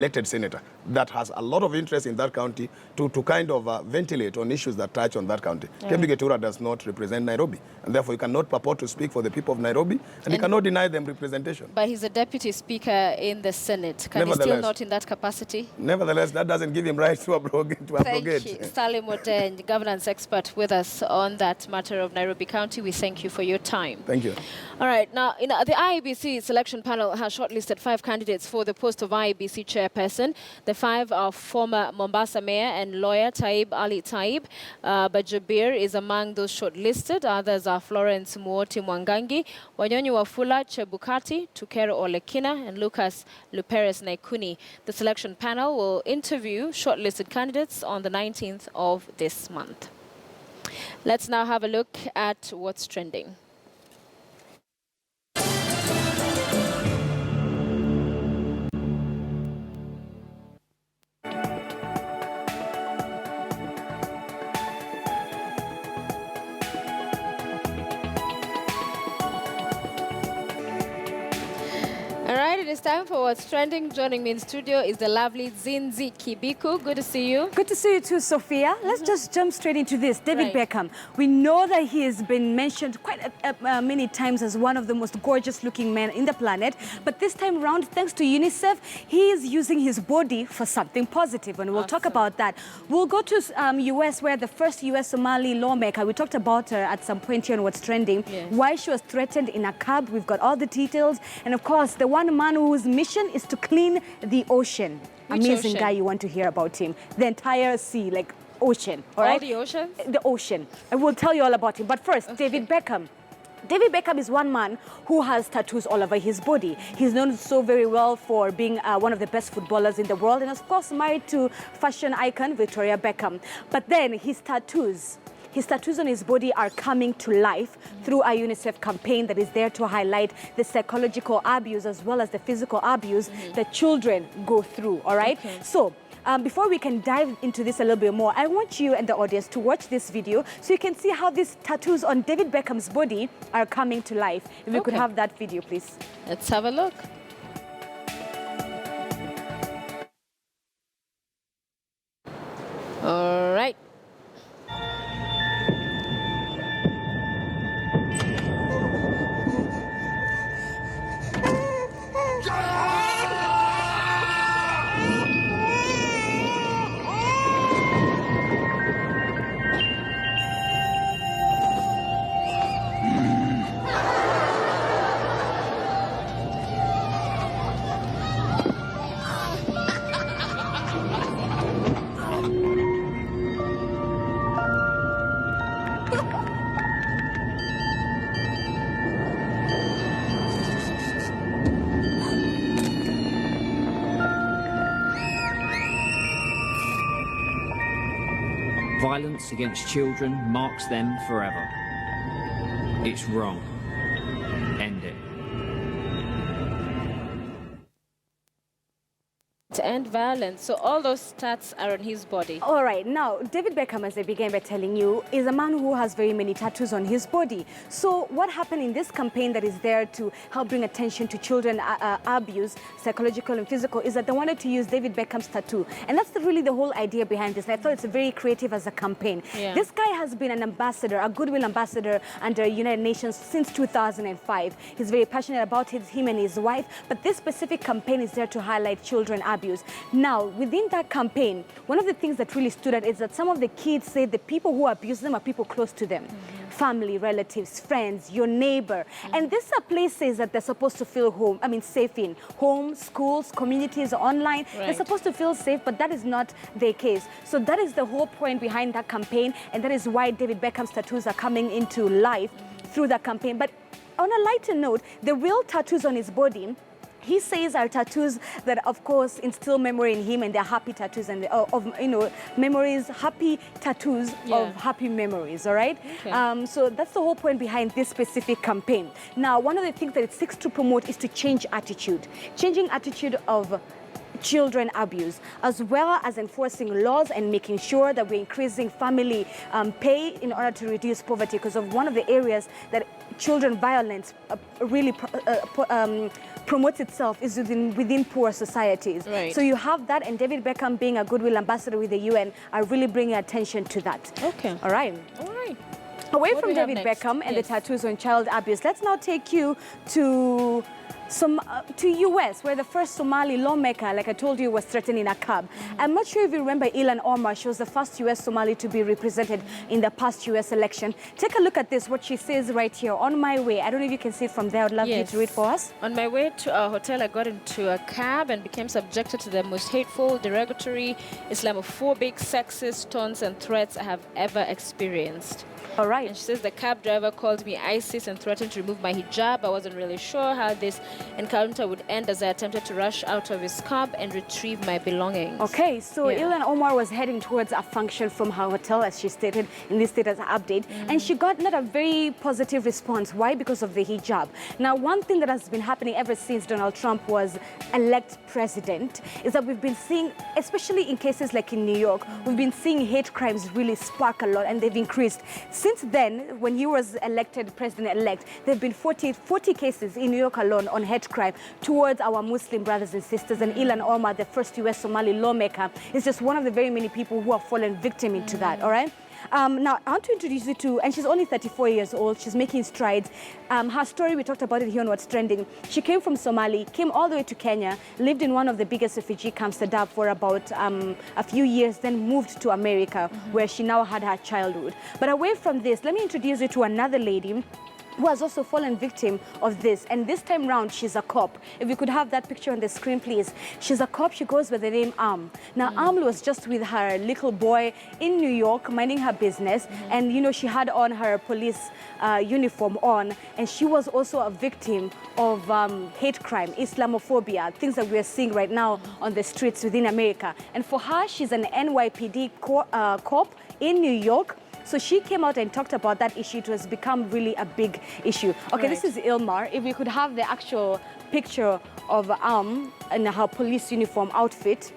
elected senator that has a lot of interest in that county to kind of ventilate on issues that touch on that county. Kembi Getura does not represent Nairobi, and therefore he cannot purport to speak for the people of Nairobi, and he cannot deny them representation. But he's a deputy speaker in the Senate. Can he still not in that capacity? Nevertheless, that doesn't give him right to abrogate. Thank you. Salim Odeng, governance expert with us on that matter of Nairobi County. We thank you for your time. Thank you. All right. Now, the IEBC selection panel has shortlisted 5 candidates for the post of IEBC chairperson. The 5 are former Mombasa mayor and lawyer Taib Ali Taib. But Jabir is among those shortlisted. Others are Florence Muoti Mwangangi, Wanyonyi Wafula Chebukati, Tukero Olekina, and Lucas Luperes Naikuni. The selection panel will interview shortlisted candidates on the 19th of this month. Let's now have a look at what's trending. All right, it is time for what's trending. Joining me in studio is the lovely Zinzi Kibiku. Good to see you. Good to see you too, Sophia. Let's just jump straight into this. David Beckham. We know that he has been mentioned quite many times as one of the most gorgeous looking men in the planet. But this time around, thanks to UNICEF, he is using his body for something positive. And we'll talk about that. We'll go to US, where the first US Somali lawmaker, we talked about her at some point here on what's trending, why she was threatened in a cab. We've got all the details. And of course, the one man whose mission is to clean the ocean. Which Amazing ocean? guy, you want to hear about him. The entire sea, like ocean. All right? the oceans? The ocean. I will tell you all about him. But first, David Beckham. David Beckham is one man who has tattoos all over his body. He's known so very well for being one of the best footballers in the world, and of course married to fashion icon Victoria Beckham. But then his tattoos on his body are coming to life through a UNICEF campaign that is there to highlight the psychological abuse as well as the physical abuse that children go through, all right? So, before we can dive into this a little bit more, I want you and the audience to watch this video so you can see how these tattoos on David Beckham's body are coming to life. If we could have that video, please. Let's have a look. All right. Violence against children marks them forever. It's wrong. End it. To end violence. So all those stats are on his body. All right. Now, David Beckham, as I began by telling you, is a man who has very many tattoos on his body. So what happened in this campaign that is there to help bring attention to children abuse, psychological and physical, is that they wanted to use David Beckham's tattoo. And that's really the whole idea behind this. And I thought it's very creative as a campaign. This guy has been an ambassador, a goodwill ambassador under United Nations since 2005. He's very passionate about him and his wife. But this specific campaign is there to highlight children abuse. Now, within that campaign, one of the things that really stood out is that some of the kids say the people who abuse them are people close to them. Family, relatives, friends, your neighbor. And these are places that they're supposed to feel safe in. Home, schools, communities, online. They're supposed to feel safe, but that is not the case. So that is the whole point behind that campaign, and that is why David Beckham's tattoos are coming into life through that campaign. But on a lighter note, the real tattoos on his body, he says, are tattoos that, of course, instill memory in him, and they're happy tattoos and memories, happy tattoos of happy memories. All right. So that's the whole point behind this specific campaign. Now, one of the things that it seeks to promote is to change attitude, changing attitude of children abuse, as well as enforcing laws and making sure that we're increasing family pay in order to reduce poverty, because of one of the areas that children violence really promotes itself is within poor societies. Right. So you have that, and David Beckham being a goodwill ambassador with the UN are really bringing attention to that. Okay. All right. All right. Away What from do we have David next? Beckham and the Yes. tattoos on child abuse, let's now take you to US, where the first Somali lawmaker, like I told you, was threatened in a cab. I'm not sure if you remember Ilan Omar. She was the first US Somali to be represented in the past US election. Take a look at this, what she says right here. On my way, I don't know if you can see it from there. I'd love you to read for us. On my way to a hotel, I got into a cab and became subjected to the most hateful, derogatory, Islamophobic, sexist taunts and threats I have ever experienced. All right. And she says the cab driver called me ISIS and threatened to remove my hijab. I wasn't really sure how this encounter would end as I attempted to rush out of his cab and retrieve my belongings. Okay, so Yeah. Ilan Omar was heading towards a function from her hotel, as she stated in this status update, and she got not a very positive response. Why? Because of the hijab. Now, one thing that has been happening ever since Donald Trump was elected president is that we've been seeing, especially in cases like in New York, we've been seeing hate crimes really spark a lot, and they've increased. Since then, when he was elected president-elect, there have been 40 cases in New York alone on hate crime towards our Muslim brothers and sisters. And Ilan Omar, the first US Somali lawmaker, is just one of the very many people who have fallen victim into that, all right? Now, I want to introduce you to, and she's only 34 years old. She's making strides. Her story, we talked about it here on What's Trending. She came from Somali, came all the way to Kenya, lived in one of the biggest refugee camps, Dadaab, for about a few years, then moved to America, where she now had her childhood. But away from this, let me introduce you to another lady who has also fallen victim of this. And this time round, she's a cop. If we could have that picture on the screen, please. She's a cop. She goes by the name Now, was just with her little boy in New York, minding her business. And, you know, she had on her police uniform on. And she was also a victim of hate crime, Islamophobia, things that we are seeing right now on the streets within America. And for her, she's an NYPD cop in New York. So she came out and talked about that issue. It has become really a big issue. Okay, This is Ilmar. If we could have the actual picture of in her police uniform outfit.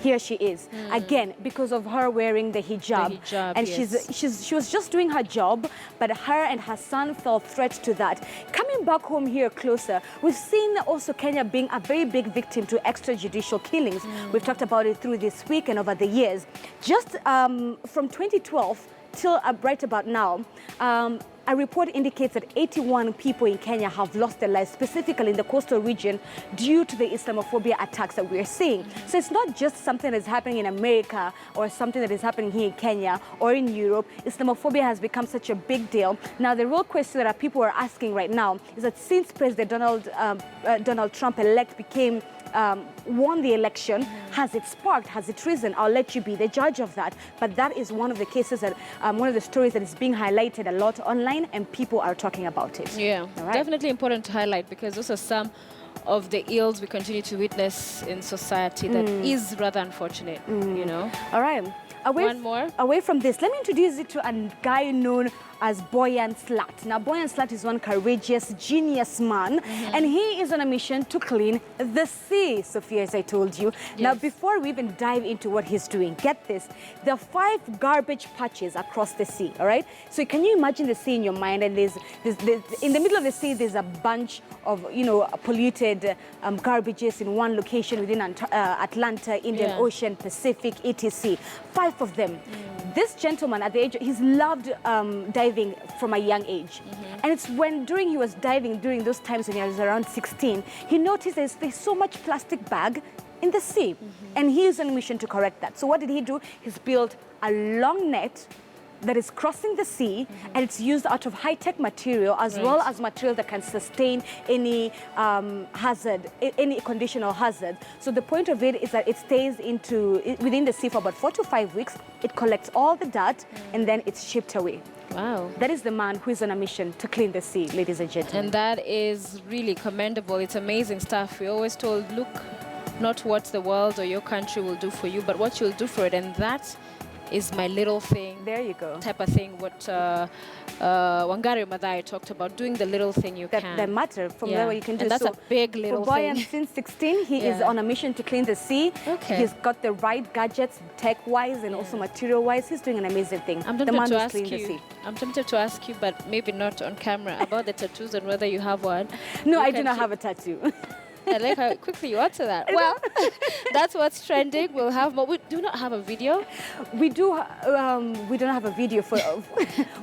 Here she is, again, because of her wearing the hijab. And yes. she was just doing her job, but her and her son fell threat to that. Coming back home here closer, we've seen also Kenya being a very big victim to extrajudicial killings. We've talked about it through this week and over the years. Just from 2012 till right about now, a report indicates that 81 people in Kenya have lost their lives, specifically in the coastal region, due to the Islamophobia attacks that we're seeing. So it's not just something that's happening in America or something that is happening here in Kenya or in Europe. Islamophobia has become such a big deal. Now, the real question that people are asking right now is that since President Donald Trump-elect won the election, has it sparked, has it risen? I'll let you be the judge of that. But that is one of the cases that, one of the stories that is being highlighted a lot online, and people are talking about it. Yeah, definitely important to highlight, because those are some of the ills we continue to witness in society that is rather unfortunate, you know. All right. Away from this, let me introduce you to a guy known as Boyan Slat. Now, Boyan Slat is one courageous, genius man, and he is on a mission to clean the sea, Sophia, as I told you. Yes. Now, before we even dive into what he's doing, get this. There are 5 garbage patches across the sea, all right? So can you imagine the sea in your mind? And there's in the middle of the sea, there's a bunch of, you know, polluted garbages in one location within Atlanta, Indian Ocean, Pacific, etc. 5 of them. This gentleman at the age, he's loved diving from a young age. And it's when he was diving during those times when he was around 16, he noticed there's so much plastic bag in the sea. And he is on a mission to correct that. So what did he do? He's built a long net that is crossing the sea, and it's used out of high-tech material as well as material that can sustain any hazard, any conditional hazard. So the point of it is that it stays within the sea for about 4 to 5 weeks. It collects all the dirt, and then it's shipped away. Wow. That is the man who is on a mission to clean the sea, ladies and gentlemen. And that is really commendable. It's amazing stuff. We're always told, look, not what the world or your country will do for you, but what you'll do for it. And that is my little thing. There you go. Type of thing. What Wangari Maathai talked about, doing the little thing you can. That matter from there what you can do. And that's so a big little for Boyan, thing. since 16, he is on a mission to clean the sea. Okay. He's got the right gadgets, tech-wise and also material-wise. He's doing an amazing thing. I'm the tempted man to who's ask cleaned the you. sea. I'm tempted to ask you, but maybe not on camera, about the tattoos and whether you have one. No, I do not have a tattoo. I like how quickly you answer that. Well, that's what's trending. We'll have more. We do not have a video. We do. We don't have a video for.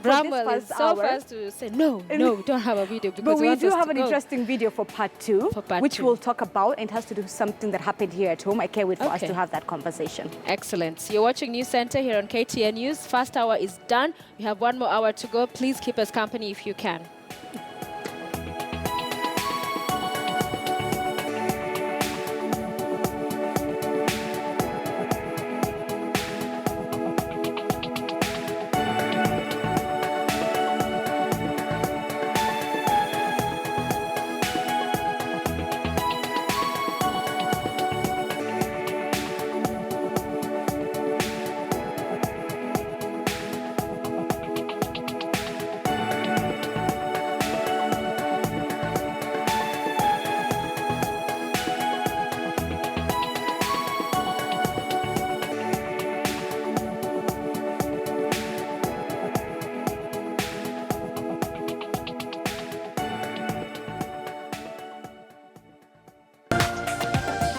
Bramwell is so fast to say no, we don't have a video because but we do have an interesting video for part 2, which 2. we'll talk about, and it has to do with something that happened here at home. I can't wait for us to have that conversation. Excellent. You're watching News Center here on KTN News. First hour is done. We have one more hour to go. Please keep us company if you can.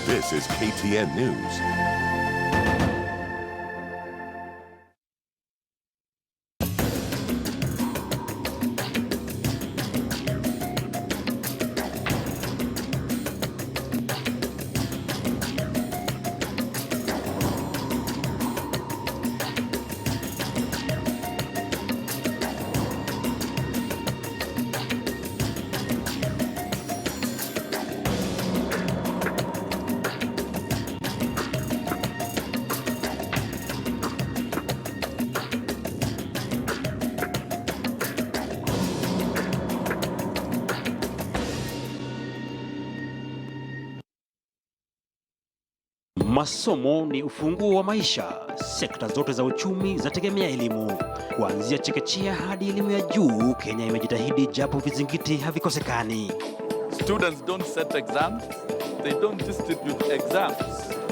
This is KTN News. Masomo ni ufunguo wa maisha. Sekta zote za uchumi zategemea elimu. Kuanzia chekechea hadi elimu ya juu, Kenya imejitahidi japo vizingiti havikosekani. Students don't set exams, they don't distribute exams.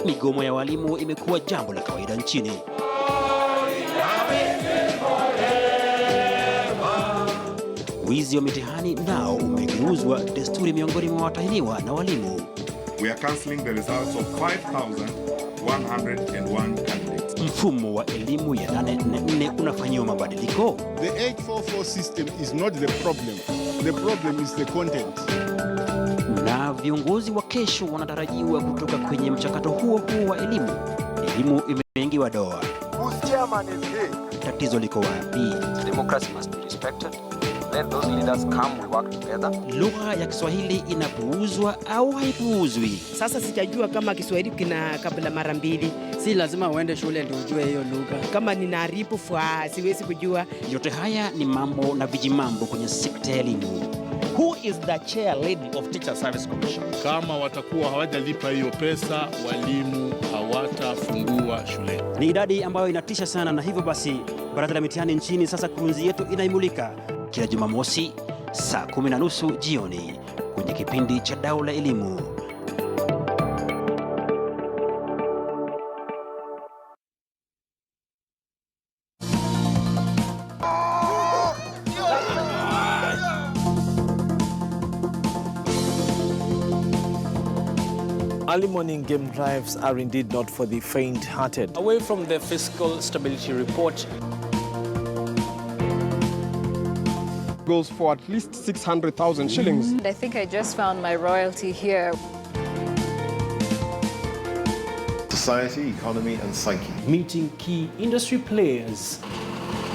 Migomo ya walimu imekuwa jambo la kawaida nchini. Wizi wa mitihani nao umegeuzwa desturi miongoni mwa watahiniwa na walimu. We are cancelling the results of 5,101 candidates. Mfumo wa elimu ya 844 unafanyiwa mabadiliko. The 844 system is not the problem. The problem is the content. Na viongozi wa kesho wanatarajiwa kutoka kwenye mchakato huo wa elimu. Elimu imeingiwa doa. Whose chairman is here? Tatizo liko wapi? Democracy must be respected. Let those leaders come, we work together. Lugha ya Kiswahili inapuuzwa au haipuuzwi? Sasa sijajua kama Kiswahili kina kabla mara mbili. Si lazima uende shule ndio ujue hiyo lugha. Kama ninaharibu siwezi kujua. Yote haya ni mambo na vijimambo kwenye sekta ya elimu. Who is the chair lady of Teacher Service Commission? Kama watakuwa hawajalipa hiyo pesa, walimu hawatafungua shule. Ni idadi ambayo inatisha sana, na hivyo basi baraza la mitihani nchini sasa kurunzi yetu inaimulika kila Jumamosi saa 10:30 jioni kwenye kipindi cha Dau la Elimu. Early morning game drives are indeed not for the faint-hearted. Away from the fiscal stability report, goes for at least 600,000 shillings. I think I just found my royalty here. Society, economy and psyche. Meeting key industry players.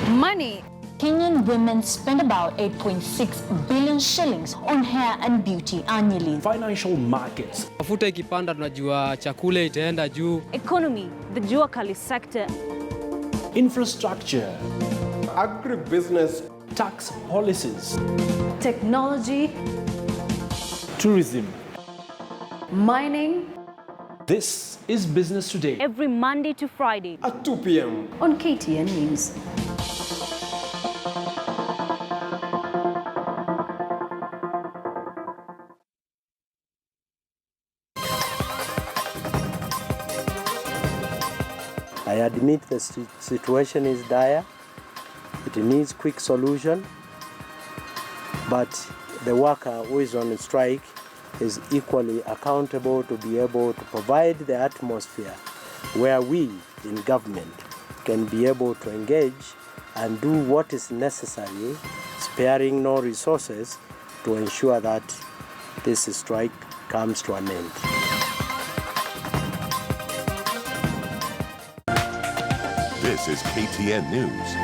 Money. Kenyan women spend about 8.6 billion shillings on hair and beauty annually. Financial markets. Mafuta ikipanda tunajua chakula itaenda juu. Economy, the jua kali sector. Infrastructure. Agribusiness. Tax policies. Technology. Tourism. Mining. This is Business Today. Every Monday to Friday at 2 p.m. on KTN News. I admit the situation is dire. It needs quick solution. But the worker who is on strike is equally accountable to be able to provide the atmosphere where we in government can be able to engage and do what is necessary, sparing no resources, to ensure that this strike comes to an end. This is KTN News.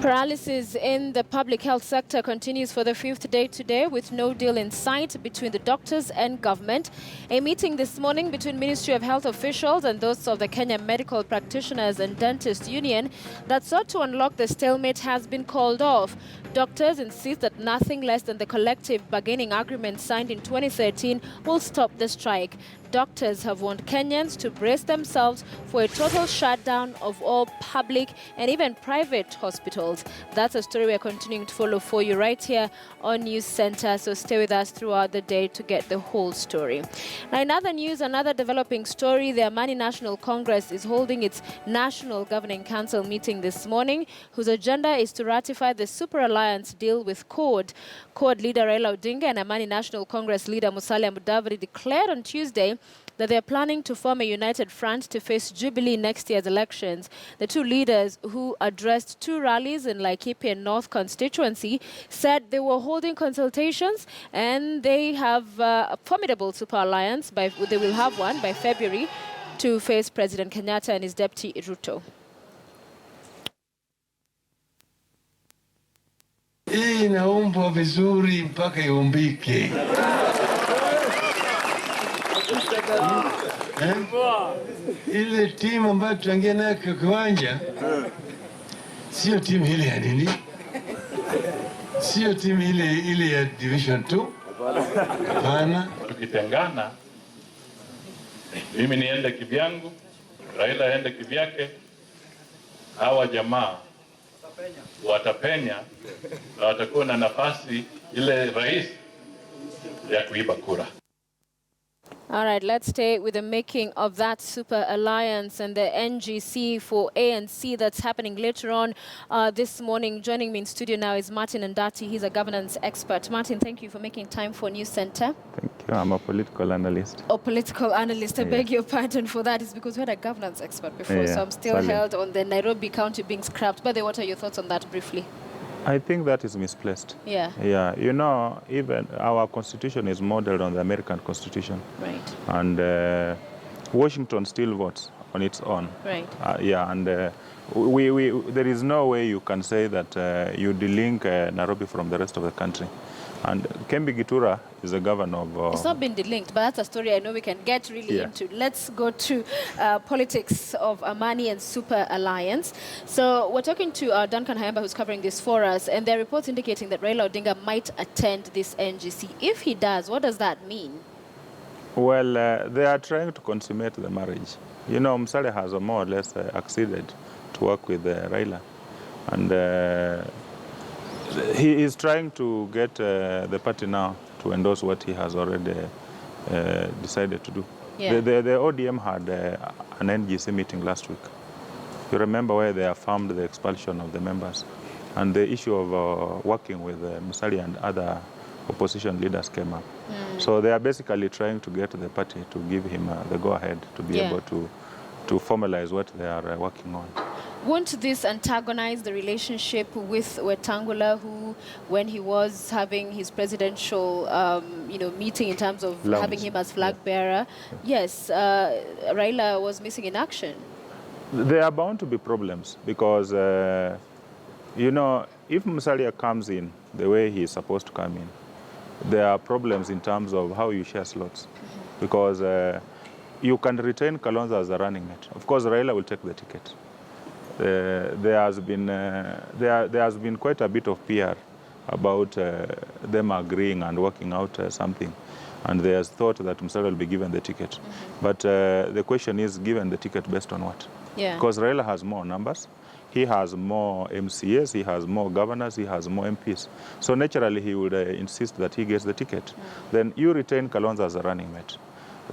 Paralysis in the public health sector continues for the 5th day today, with no deal in sight between the doctors and government. A meeting this morning between Ministry of Health officials and those of the Kenya Medical Practitioners and Dentists Union that sought to unlock the stalemate has been called off. Doctors insist that nothing less than the collective bargaining agreement signed in 2013 will stop the strike. Doctors have warned Kenyans to brace themselves for a total shutdown of all public and even private hospitals. That's a story we're continuing to follow for you right here on News Center, so stay with us throughout the day to get the whole story. Now, in other news, another developing story, the Amani National Congress is holding its National Governing Council meeting this morning, whose agenda is to ratify the Super Alliance deal with CORD. CORD leader Raila Odinga and Amani National Congress leader Musalia Mudavadi declared on Tuesday that they are planning to form a united front to face Jubilee next year's elections. The two leaders, who addressed two rallies in Laikipia North constituency, said they were holding consultations and they have a formidable super alliance. They will have one by February to face President Kenyatta and his deputy Ruto. Hii inaumbwa vizuri mpaka iumbike. Ile timu ambayo tutaingia nayo kwa kiwanja sio timu ile ya nini, sio timu ile ya division 2. Hapana, tukitengana, mimi niende kivyangu, Raila aende kivyake, hawa jamaa watapenya na watakuwa na nafasi ile rais ya kuiba kura. All right, let's stay with the making of that super alliance and the NGC for ANC that's happening later on this morning. Joining me in studio now is Martin Ndati. He's a governance expert. Martin, thank you for making time for News Center. Thank you. I'm a political analyst. Oh, political analyst. I beg your pardon for that. It's because we had a governance expert before, so I'm still held on the Nairobi County being scrapped. By the way, what are your thoughts on that briefly? I think that is misplaced. Yeah. Yeah, you know, even our constitution is modeled on the American Constitution. Right. And Washington still votes on its own. Right. Yeah, and there is no way you can say that you delink Nairobi from the rest of the country. And Kembi Gitura is a governor of... It's not been delinked, but that's a story I know we can get really into. Let's go to politics of Amani and Super Alliance. So we're talking to Duncan Hayamba, who's covering this for us, and there are reports indicating that Raila Odinga might attend this NGC. If he does, what does that mean? Well, they are trying to consummate the marriage. You know, Musalia has more or less acceded to work with Raila. And he is trying to get the party now to endorse what he has already decided to do. Yeah. The ODM had an NGC meeting last week. You remember where they affirmed the expulsion of the members. And the issue of working with Musalia and other opposition leaders came up. So they are basically trying to get the party to give him the go-ahead to be able to formalize what they are working on. Won't this antagonize the relationship with Wetangula, who, when he was having his presidential, meeting in terms of having him as flag bearer, yes, Raila was missing in action? There are bound to be problems because, if Musalia comes in the way he is supposed to come in. There are problems in terms of how you share slots, because you can retain Kalonzo as a running mate. Of course, Raila will take the ticket. There has been quite a bit of PR about them agreeing and working out something, and there's thought that Musalia will be given the ticket. But the question is, given the ticket based on what? Yeah. Because Raila has more numbers, he has more MCAs, he has more governors, he has more MPs. So naturally, he would insist that he gets the ticket. Then you retain Kalonzo as a running mate.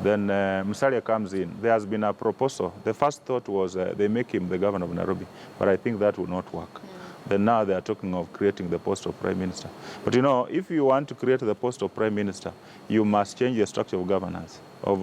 Then Musalia comes in. There has been a proposal. The first thought was they make him the governor of Nairobi, but I think that will not work. Then now they are talking of creating the post of prime minister. But you know, if you want to create the post of prime minister, you must change the structure of governance, of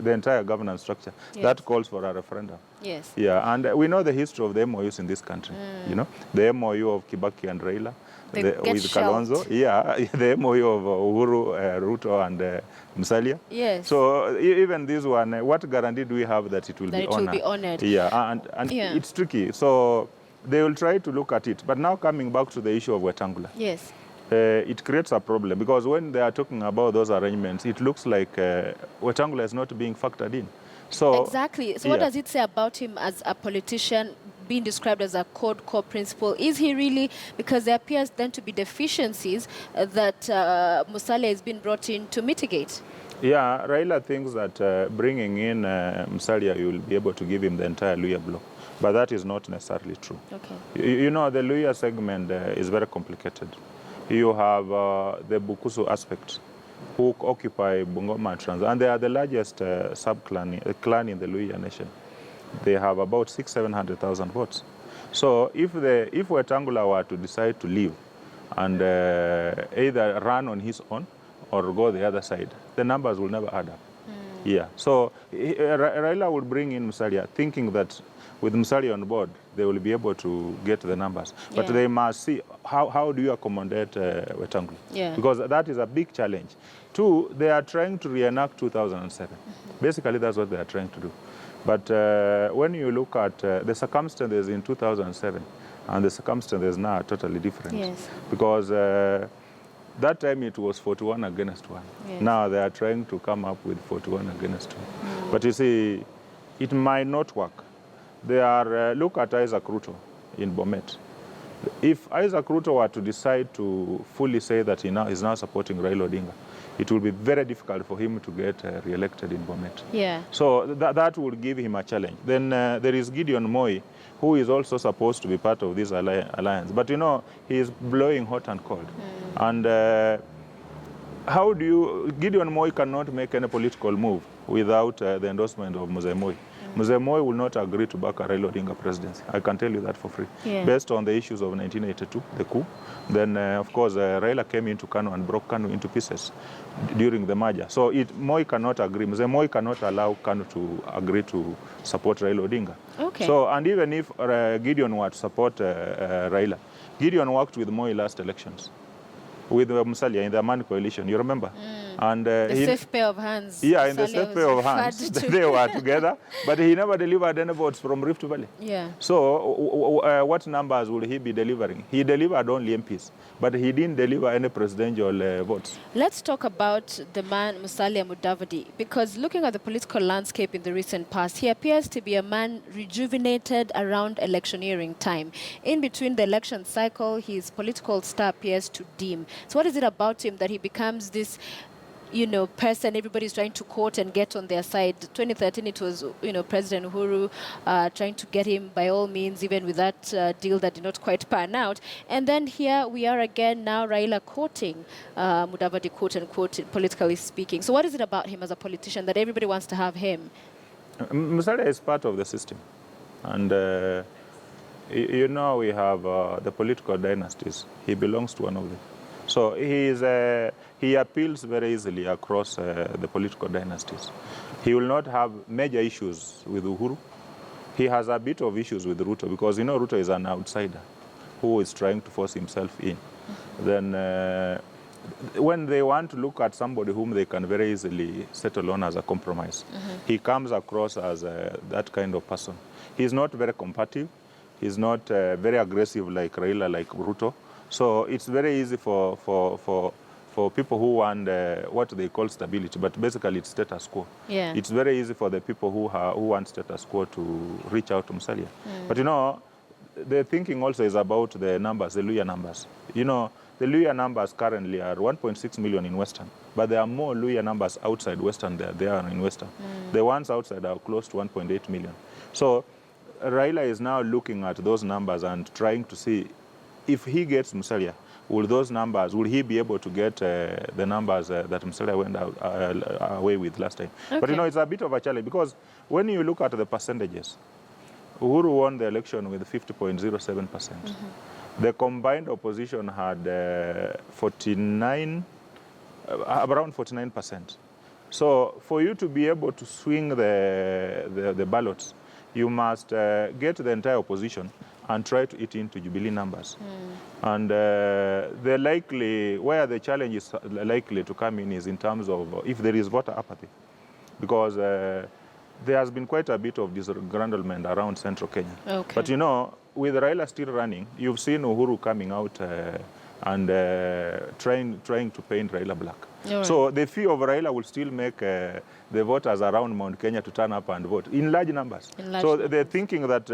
the entire governance structure. Yes. That calls for a referendum. Yes. Yeah, and we know the history of the MOUs in this country. You know, the MOU of Kibaki and Raila, with Kalonzo. Yeah, the MOU of Uhuru, Ruto, and Musalia. Yes. So even this one, what guarantee do we have that it will be honored? It will be honored. Yeah, and Yeah. it's tricky. So they will try to look at it. But now coming back to the issue of Wetangula. Yes. It creates a problem, because when they are talking about those arrangements, it looks like Wetangula is not being factored in. So Exactly. So what does it say about him as a politician, being described as a core principle? Is he really, because there appears then to be deficiencies that Musalia has been brought in to mitigate? Yeah, Raila thinks that bringing in Musalia, you will be able to give him the entire Luhya block. But that is not necessarily true. Okay. You know, the Luhya segment is very complicated. You have the Bukusu aspect, who occupy Bungoma and Trans, and they are the largest clan in the Luhya nation. They have about 700,000 votes. So if Wetangula were to decide to leave and either run on his own or go the other side, the numbers will never add up. Yeah. So Raila would bring in Musalia, thinking that with Musalia on board, they will be able to get the numbers. But they must see how do you accommodate Wetangula? Yeah. Because that is a big challenge. Two, they are trying to reenact 2007. Basically, that's what they are trying to do. But when you look at the circumstances in 2007 and the circumstances now are totally different. Yes. Because that time it was 41 against 1. Yes. Now they are trying to come up with 41 against 2. But you see, it might not work. They are, look at Isaac Ruto in Bomet. If Isaac Ruto were to decide to fully say that he is now supporting Raila Odinga, it will be very difficult for him to get re-elected in Bomet. Yeah. So that would give him a challenge. Then there is Gideon Moi, who is also supposed to be part of this alliance. But you know, he is blowing hot and cold. And how do you, Gideon Moi cannot make any political move without the endorsement of Mzee Moi. Mzee Moi will not agree to back a Raila Odinga presidency. I can tell you that for free. Yeah. Based on the issues of 1982, the coup. Then, of course, Raila came into Kanu and broke Kanu into pieces during the merger. So Moi cannot agree. Mzee Moi cannot allow Kanu to agree to support Raila Odinga. Okay. So, and even if Gideon were to support Raila, Gideon worked with Moi last elections, with Musalia in the Amani coalition, you remember? And the safe pair of hands. Yeah, in the safe pair of hands, they were together, but he never delivered any votes from Rift Valley. Yeah. So what numbers will he be delivering? He delivered only MPs, but he didn't deliver any presidential votes. Let's talk about the man Musalia Mudavadi, because looking at the political landscape in the recent past, he appears to be a man rejuvenated around electioneering time. In between the election cycle, his political star appears to dim. So what is it about him that he becomes this, you know, person everybody's trying to quote and get on their side? 2013, it was, you know, President Uhuru trying to get him by all means, even with that deal that did not quite pan out. And then here we are again now, Raila quoting Mudavadi, quote unquote, politically speaking. So what is it about him as a politician that everybody wants to have him? Musalia is part of the system. And, you know, we have the political dynasties. He belongs to one of them. So he appeals very easily across the political dynasties. He will not have major issues with Uhuru. He has a bit of issues with Ruto because, you know, Ruto is an outsider who is trying to force himself in. Then when they want to look at somebody whom they can very easily settle on as a compromise, he comes across as that kind of person. He's not very combative. He's not very aggressive like Raila, like Ruto. So it's very easy for people who want what they call stability, but basically it's status quo. Yeah. It's very easy for the people who want status quo to reach out to Musalia. But you know, the thinking also is about the numbers, the Luhya numbers. You know, the Luhya numbers currently are 1.6 million in Western, but there are more Luhya numbers outside Western than there are in Western. The ones outside are close to 1.8 million. So Raila is now looking at those numbers and trying to see if he gets Musalia, will he be able to get the numbers that Musalia went away with last time? Okay. But you know, it's a bit of a challenge because when you look at the percentages, Uhuru won the election with 50.07%. The combined opposition had around 49%. So for you to be able to swing the ballots, you must get the entire opposition and try to eat into Jubilee numbers. And where the challenge is likely to come in is in terms of if there is voter apathy. Because there has been quite a bit of disgruntlement around central Kenya. Okay. But you know, with Raila still running, you've seen Uhuru coming out and trying to paint Raila black. Right. So the fear of Raila will still make the voters around Mount Kenya to turn up and vote in large numbers. They're thinking that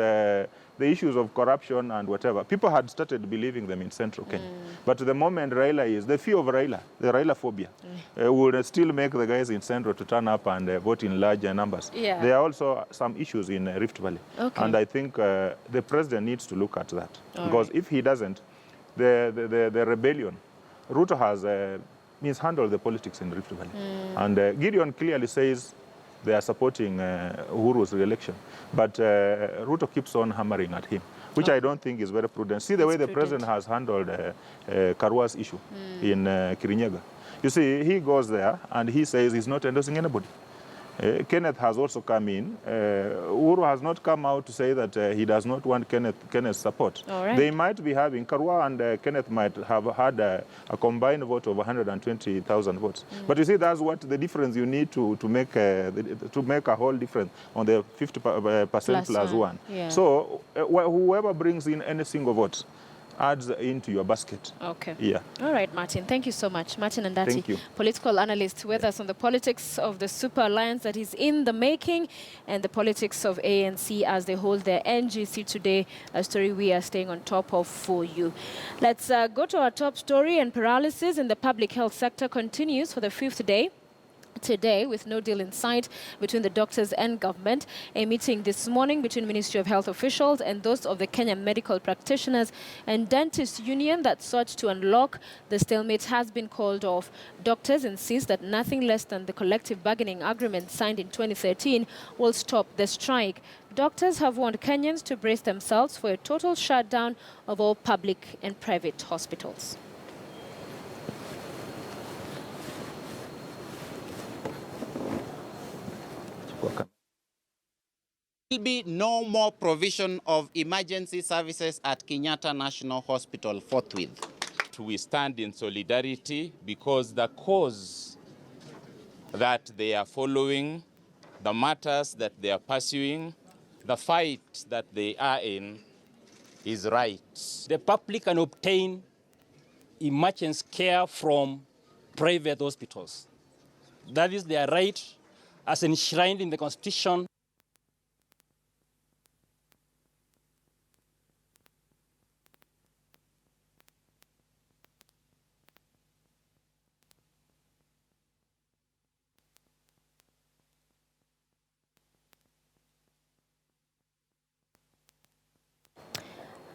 the issues of corruption and whatever, people had started believing them in central Kenya. But the moment Raila is, the fear of Raila, the Raila phobia, would still make the guys in central to turn up and vote in large numbers. Yeah. There are also some issues in Rift Valley. Okay. And I think the president needs to look at that. All because right. if he doesn't, the rebellion, Ruto has mishandled the politics in Rift Valley. And Gideon clearly says they are supporting Uhuru's re-election. But Ruto keeps on hammering at him, which I don't think is very prudent. See the way the president has handled Karwa's issue in Kirinyaga. You see, he goes there and he says he's not endorsing anybody. Kenneth has also come in. Uhuru has not come out to say that he does not want Kenneth's support. All right. They might be having, Karwa and Kenneth might have had a combined vote of 120,000 votes. But you see, that's what the difference you need to make a whole difference on the 50% plus one. Yeah. So whoever brings in any single vote adds into your basket. Okay. Yeah. All right, Martin. Thank you so much. Martin Andati, Thank you. political analyst, with us on the politics of the super alliance that is in the making and the politics of ANC as they hold their NGC today, a story we are staying on top of for you. Let's go to our top story. And paralysis in the public health sector continues for the 5th day. Today, with no deal in sight between the doctors and government, a meeting this morning between Ministry of Health officials and those of the Kenya Medical Practitioners and Dentists Union that sought to unlock the stalemate has been called off. Doctors insist that nothing less than the collective bargaining agreement signed in 2013 will stop the strike. Doctors have warned Kenyans to brace themselves for a total shutdown of all public and private hospitals. There will be no more provision of emergency services at Kenyatta National Hospital forthwith. We stand in solidarity because the cause that they are following, the matters that they are pursuing, the fight that they are in is right. The public can obtain emergency care from private hospitals. That is their right as enshrined in the Constitution.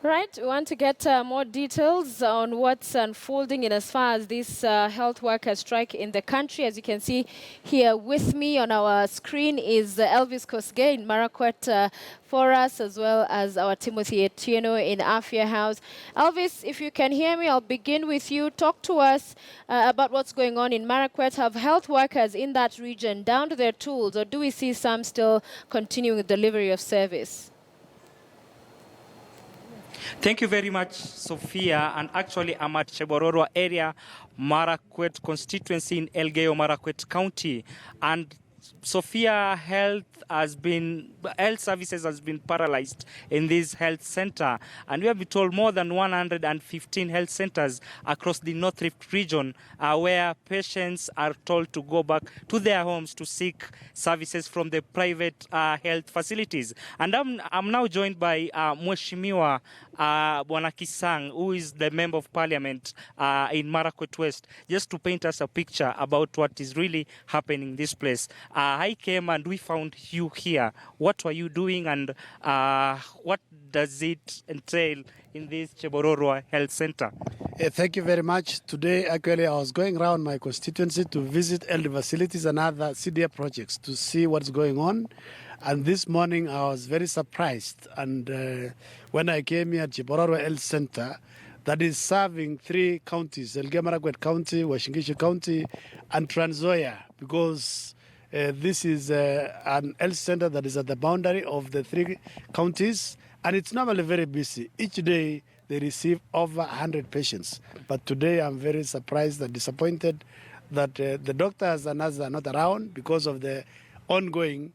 Right, we want to get more details on what's unfolding in as far as this health workers strike in the country. As you can see here with me on our screen is Elvis Kosgei in Marakwet for us, as well as our Timothy Etieno in Afia House. Elvis, if you can hear me, I'll begin with you. Talk to us about what's going on in Marakwet. Have health workers in that region down to their tools, or do we see some still continuing the delivery of service? Thank you very much, Sophia. And actually, I'm at Chebororwa area, Marakwet constituency in Elgeyo Marakwet County. And Sophia Health Services has been paralyzed in this health center, and we have been told more than 115 health centers across the North Rift region where patients are told to go back to their homes to seek services from the private health facilities. And I'm now joined by Mheshimiwa Bwana Kisang, who is the Member of Parliament in Marakwet West, just to paint us a picture about what is really happening in this place. I came and we found you here. What were you doing, and what does it entail in this Chebororwa Health Center? Thank you very much. Today, actually, I was going around my constituency to visit elder facilities and other CDF projects to see what's going on. And this morning, I was very surprised. And when I came here at Chebororwa Health Center, that is serving 3 counties, Elgeyo Marakwet County, Uasin Gishu County, and Trans Nzoia, because this is an health center that is at the boundary of the 3 counties, and it's normally very busy. Each day they receive over 100 patients. But today I'm very surprised and disappointed that the doctors and nurses are not around because of the ongoing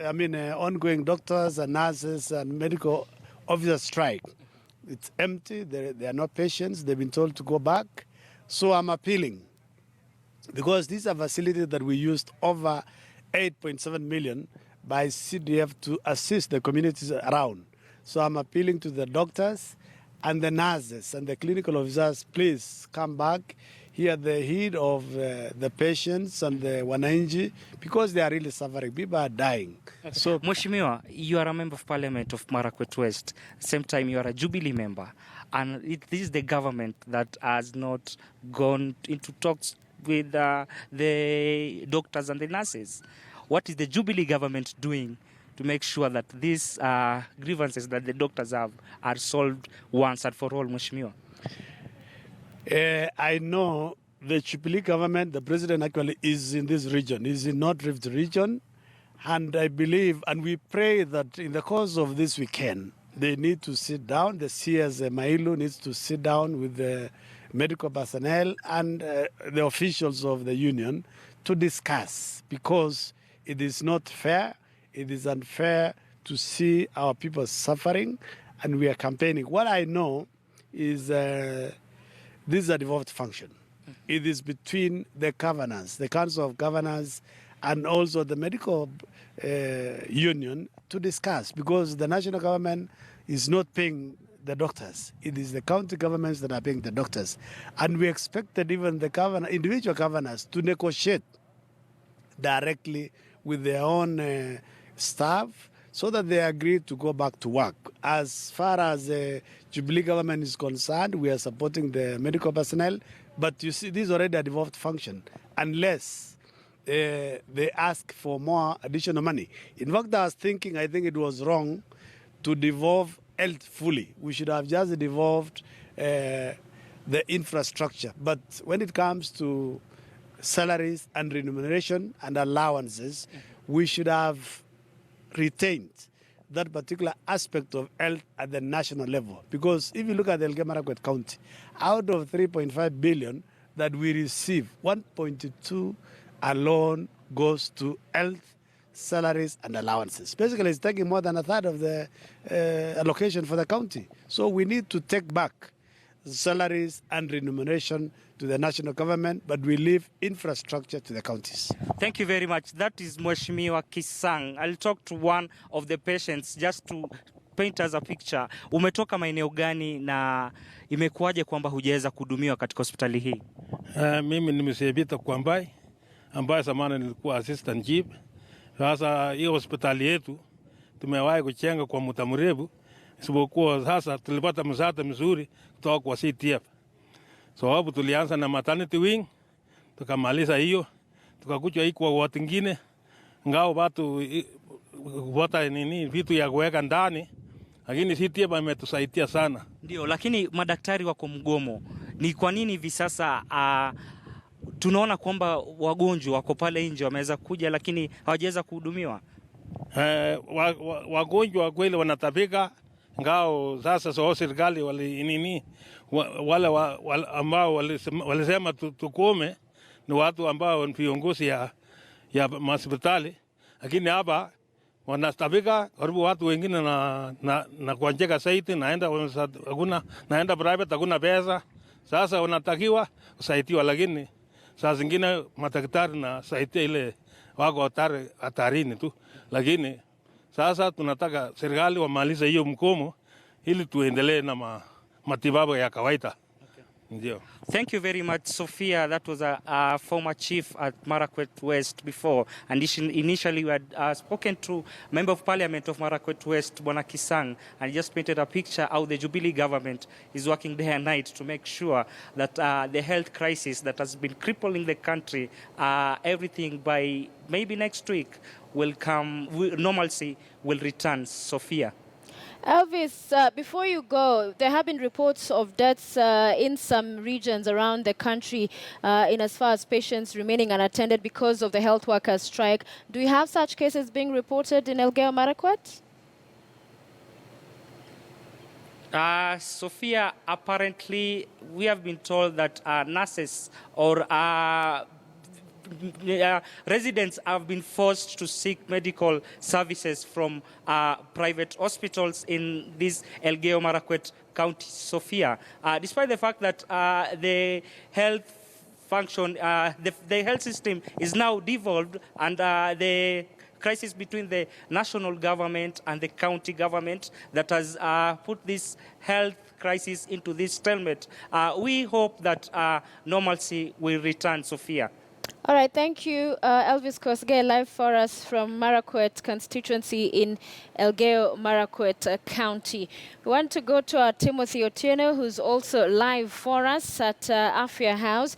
ongoing doctors and nurses and medical officers strike. It's empty, there are no patients, they've been told to go back. So I'm appealing, because these are facilities that we used over 8.7 million by CDF to assist the communities around. So I'm appealing to the doctors and the nurses and the clinical officers, please come back, hear the heed of the patients and the wananchi, because they are really suffering. People are dying. So, Mheshimiwa, you are a Member of Parliament of Marakwet West. Same time, you are a Jubilee member. And this is the government that has not gone into talks with the doctors and the nurses. What is the Jubilee government doing to make sure that these grievances that the doctors have are solved once and for all, Mheshimiwa? I know the Jubilee government, the president actually is in this region, is in North Rift region. And I believe, and we pray that in the course of this weekend, they need to sit down. The CS Mailu needs to sit down with the medical personnel and the officials of the union to discuss, because it is not fair, it is unfair to see our people suffering, and we are campaigning. What I know is this is a devolved function. It is between the governors, the Council of Governors, and also the medical union to discuss, because the national government is not paying the doctors. It is the county governments that are paying the doctors. And we expected even the individual governors to negotiate directly with their own staff so that they agree to go back to work. As far as the Jubilee government is concerned, we are supporting the medical personnel, but you see, this is already a devolved function, unless they ask for more additional money. In fact, I think it was wrong to devolve health fully. We should have just devolved the infrastructure. But when it comes to salaries and remuneration and allowances, we should have retained that particular aspect of health at the national level. Because if you look at Elgeyo Marakwet County, out of 3.5 billion that we receive, 1.2 alone goes to health, salaries and allowances. Basically, it's taking more than a third of the allocation for the county. So we need to take back salaries and remuneration to the national government, but we leave infrastructure to the counties. Thank you very much. That is Mheshimiwa Kisang. I'll talk to one of the patients just to paint us a picture. Umetoka maeneo gani na imekuwaje kwamba hujaweza kuhudumiwa katika hospitali hii? Mimi nimesebita Kwambai, ambaye zamani nilikuwa assistant chief. Sasa hiyo hospitali yetu tumewahi kuchenga kwa muda mrefu, isipokuwa sasa tulipata msaada mzuri kutoka kwa CTF. Sababu tulianza na maternity wing, tukamaliza hiyo, tukakuja hii kwa watu wengine, ngao watu wata vitu ya kuweka ndani, lakini CTF imetusaidia sana. Ndio, lakini madaktari wako mgomo. Ni kwa nini hivi sasa tunaona kwamba wagonjwa wako pale nje wameweza kuja lakini hawajaweza kuhudumiwa? Wagonjwa kweli wanatabika, ngao sasa serikali wale ambao walisema tukome ni watu ambao viongozi ya hospitali, lakini hapa wanastabika karibu watu wengine na kuanjeka saiti naenda private hakuna pesa. Sasa wanatakiwa kusaidiwa, lakini saa zingine madaktari na saidia ile wako hatarini tu, lakini sasa tunataka serikali wamalize hiyo mkomo ili tuendelee na matibabu ya kawaida. Ndio. Thank you very much, Sophia. That was a former chief at Marakwet West before. And initially we had spoken to Member of Parliament of Marakwet West, Bwana Kisang, and just painted a picture how the Jubilee government is working day and night to make sure that the health crisis that has been crippling the country, everything by maybe next week will come, normalcy will return. Sophia. Elvis, before you go, there have been reports of deaths in some regions around the country in as far as patients remaining unattended because of the health workers' strike. Do you have such cases being reported in Elgeyo Marakwet? Sophia, apparently we have been told that nurses or residents have been forced to seek medical services from private hospitals in this Elgeyo Marakwet County, Sophia. Despite the fact that the health function, the health system is now devolved, and the crisis between the national government and the county government that has put this health crisis into this stalemate. We hope that normalcy will return, Sophia. All right, thank you, Elvis Kosgei, live for us from Marakwet constituency in Elgeyo Marakwet County. We want to go to Timothy Otieno, who's also live for us at Afia House.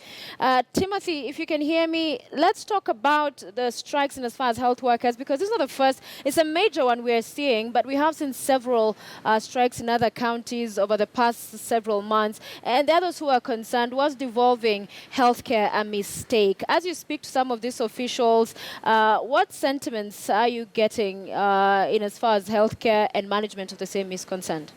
Timothy, if you can hear me, let's talk about the strikes in as far as health workers, because this is not the first, it's a major one we are seeing, but we have seen several strikes in other counties over the past several months. And the others who are concerned, was devolving healthcare a mistake? As you speak to some of these officials, what sentiments are you getting in as far as healthcare and management of the same is concerned?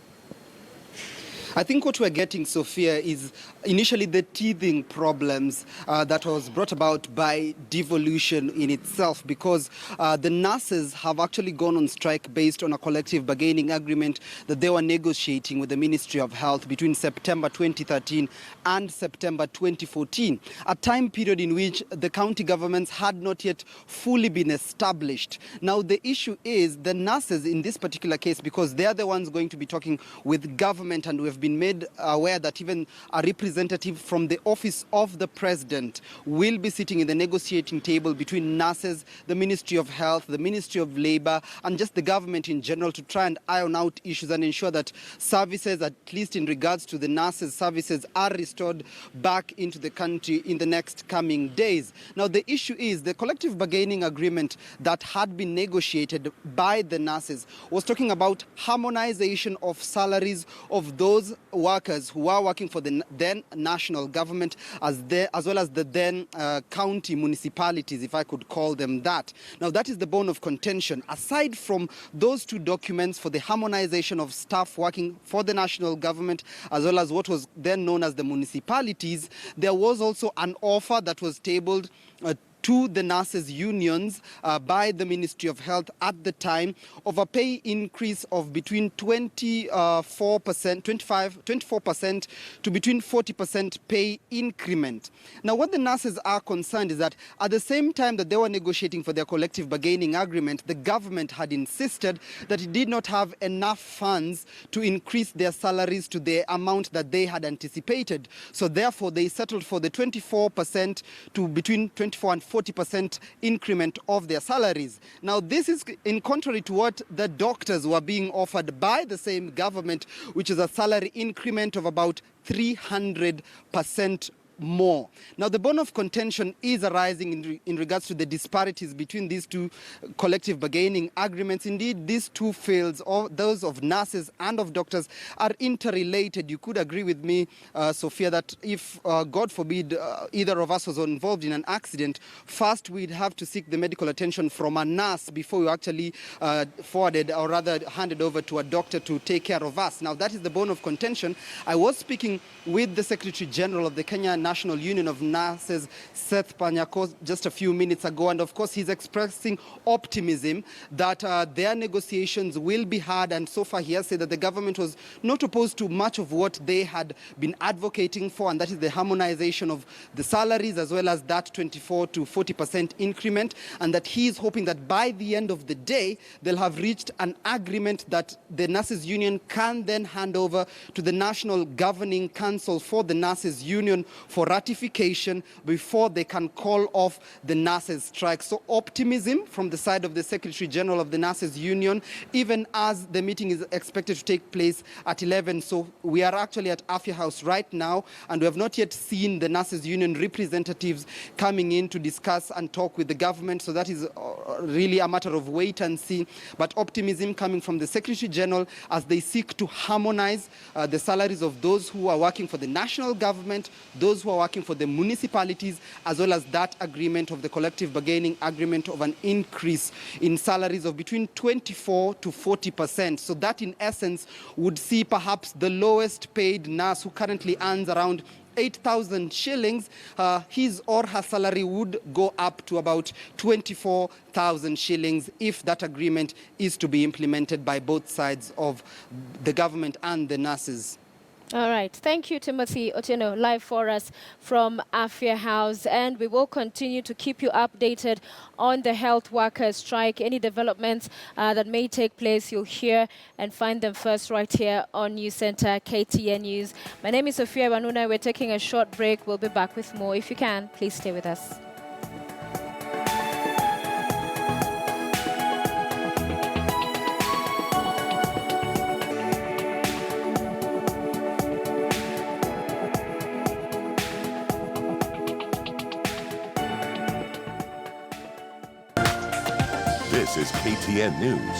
I think what we're getting, Sophia, is initially the teething problems that was brought about by devolution in itself, because the nurses have actually gone on strike based on a collective bargaining agreement that they were negotiating with the Ministry of Health between September 2013 and September 2014, a time period in which the county governments had not yet fully been established. Now, the issue is the nurses in this particular case, because they are the ones going to be talking with government, and we've been made aware that even a representative from the office of the president will be sitting in the negotiating table between nurses, the Ministry of Health, the Ministry of Labor, and just the government in general to try and iron out issues and ensure that services, at least in regards to the nurses' services, are restored back into the country in the next coming days. Now, the issue is the collective bargaining agreement that had been negotiated by the nurses was talking about harmonization of salaries of those workers who are working for the then national government as well as the then county municipalities, if I could call them that. Now, that is the bone of contention. Aside from those two documents for the harmonization of staff working for the national government as well as what was then known as the municipalities, there was also an offer that was tabled to the nurses' unions by the Ministry of Health at the time of a pay increase of between 24% to between 40% pay increment. Now, what the nurses are concerned is that at the same time that they were negotiating for their collective bargaining agreement, the government had insisted that it did not have enough funds to increase their salaries to the amount that they had anticipated. So therefore, they settled for the 24% to between 24 and 40% increment of their salaries. Now, this is in contrary to what the doctors were being offered by the same government, which is a salary increment of about 300% more. Now, the bone of contention is arising in regards to the disparities between these two collective bargaining agreements. Indeed, these two fields, those of nurses and of doctors, are interrelated. You could agree with me, Sophia, that if, God forbid, either of us was involved in an accident, first we'd have to seek the medical attention from a nurse before we actually forwarded or rather handed over to a doctor to take care of us. Now, that is the bone of contention. I was speaking with the Secretary General of the Kenya National Union of Nurses, Seth Panyako, just a few minutes ago. And of course, he's expressing optimism that their negotiations will be hard. And so far, he has said that the government was not opposed to much of what they had been advocating for, and that is the harmonization of the salaries as well as that 24 to 40% increment, and that he is hoping that by the end of the day, they'll have reached an agreement that the Nurses Union can then hand over to the National Governing Council for the Nurses Union for ratification before they can call off the nurses strike. So optimism from the side of the Secretary General of the Nurses Union, even as the meeting is expected to take place at 11. So we are actually at Afya House right now, and we have not yet seen the Nurses Union representatives coming in to discuss and talk with the government. So that is really a matter of wait and see. But optimism coming from the Secretary General as they seek to harmonize the salaries of those who are working for the national government, those who are working for the municipalities, as well as that agreement of the collective bargaining agreement of an increase in salaries of between 24 to 40%. So that in essence would see perhaps the lowest paid nurse who currently earns around 8,000 shillings, his or her salary would go up to about 24,000 shillings if that agreement is to be implemented by both sides of the government and the nurses. All right. Thank you, Timothy Otieno, live for us from Afya House. And we will continue to keep you updated on the health workers' strike. Any developments that may take place, you'll hear and find them first right here on News Center, KTN News. My name is Sophia Wanuna. We're taking a short break. We'll be back with more. If you can, please stay with us. This is KTN News.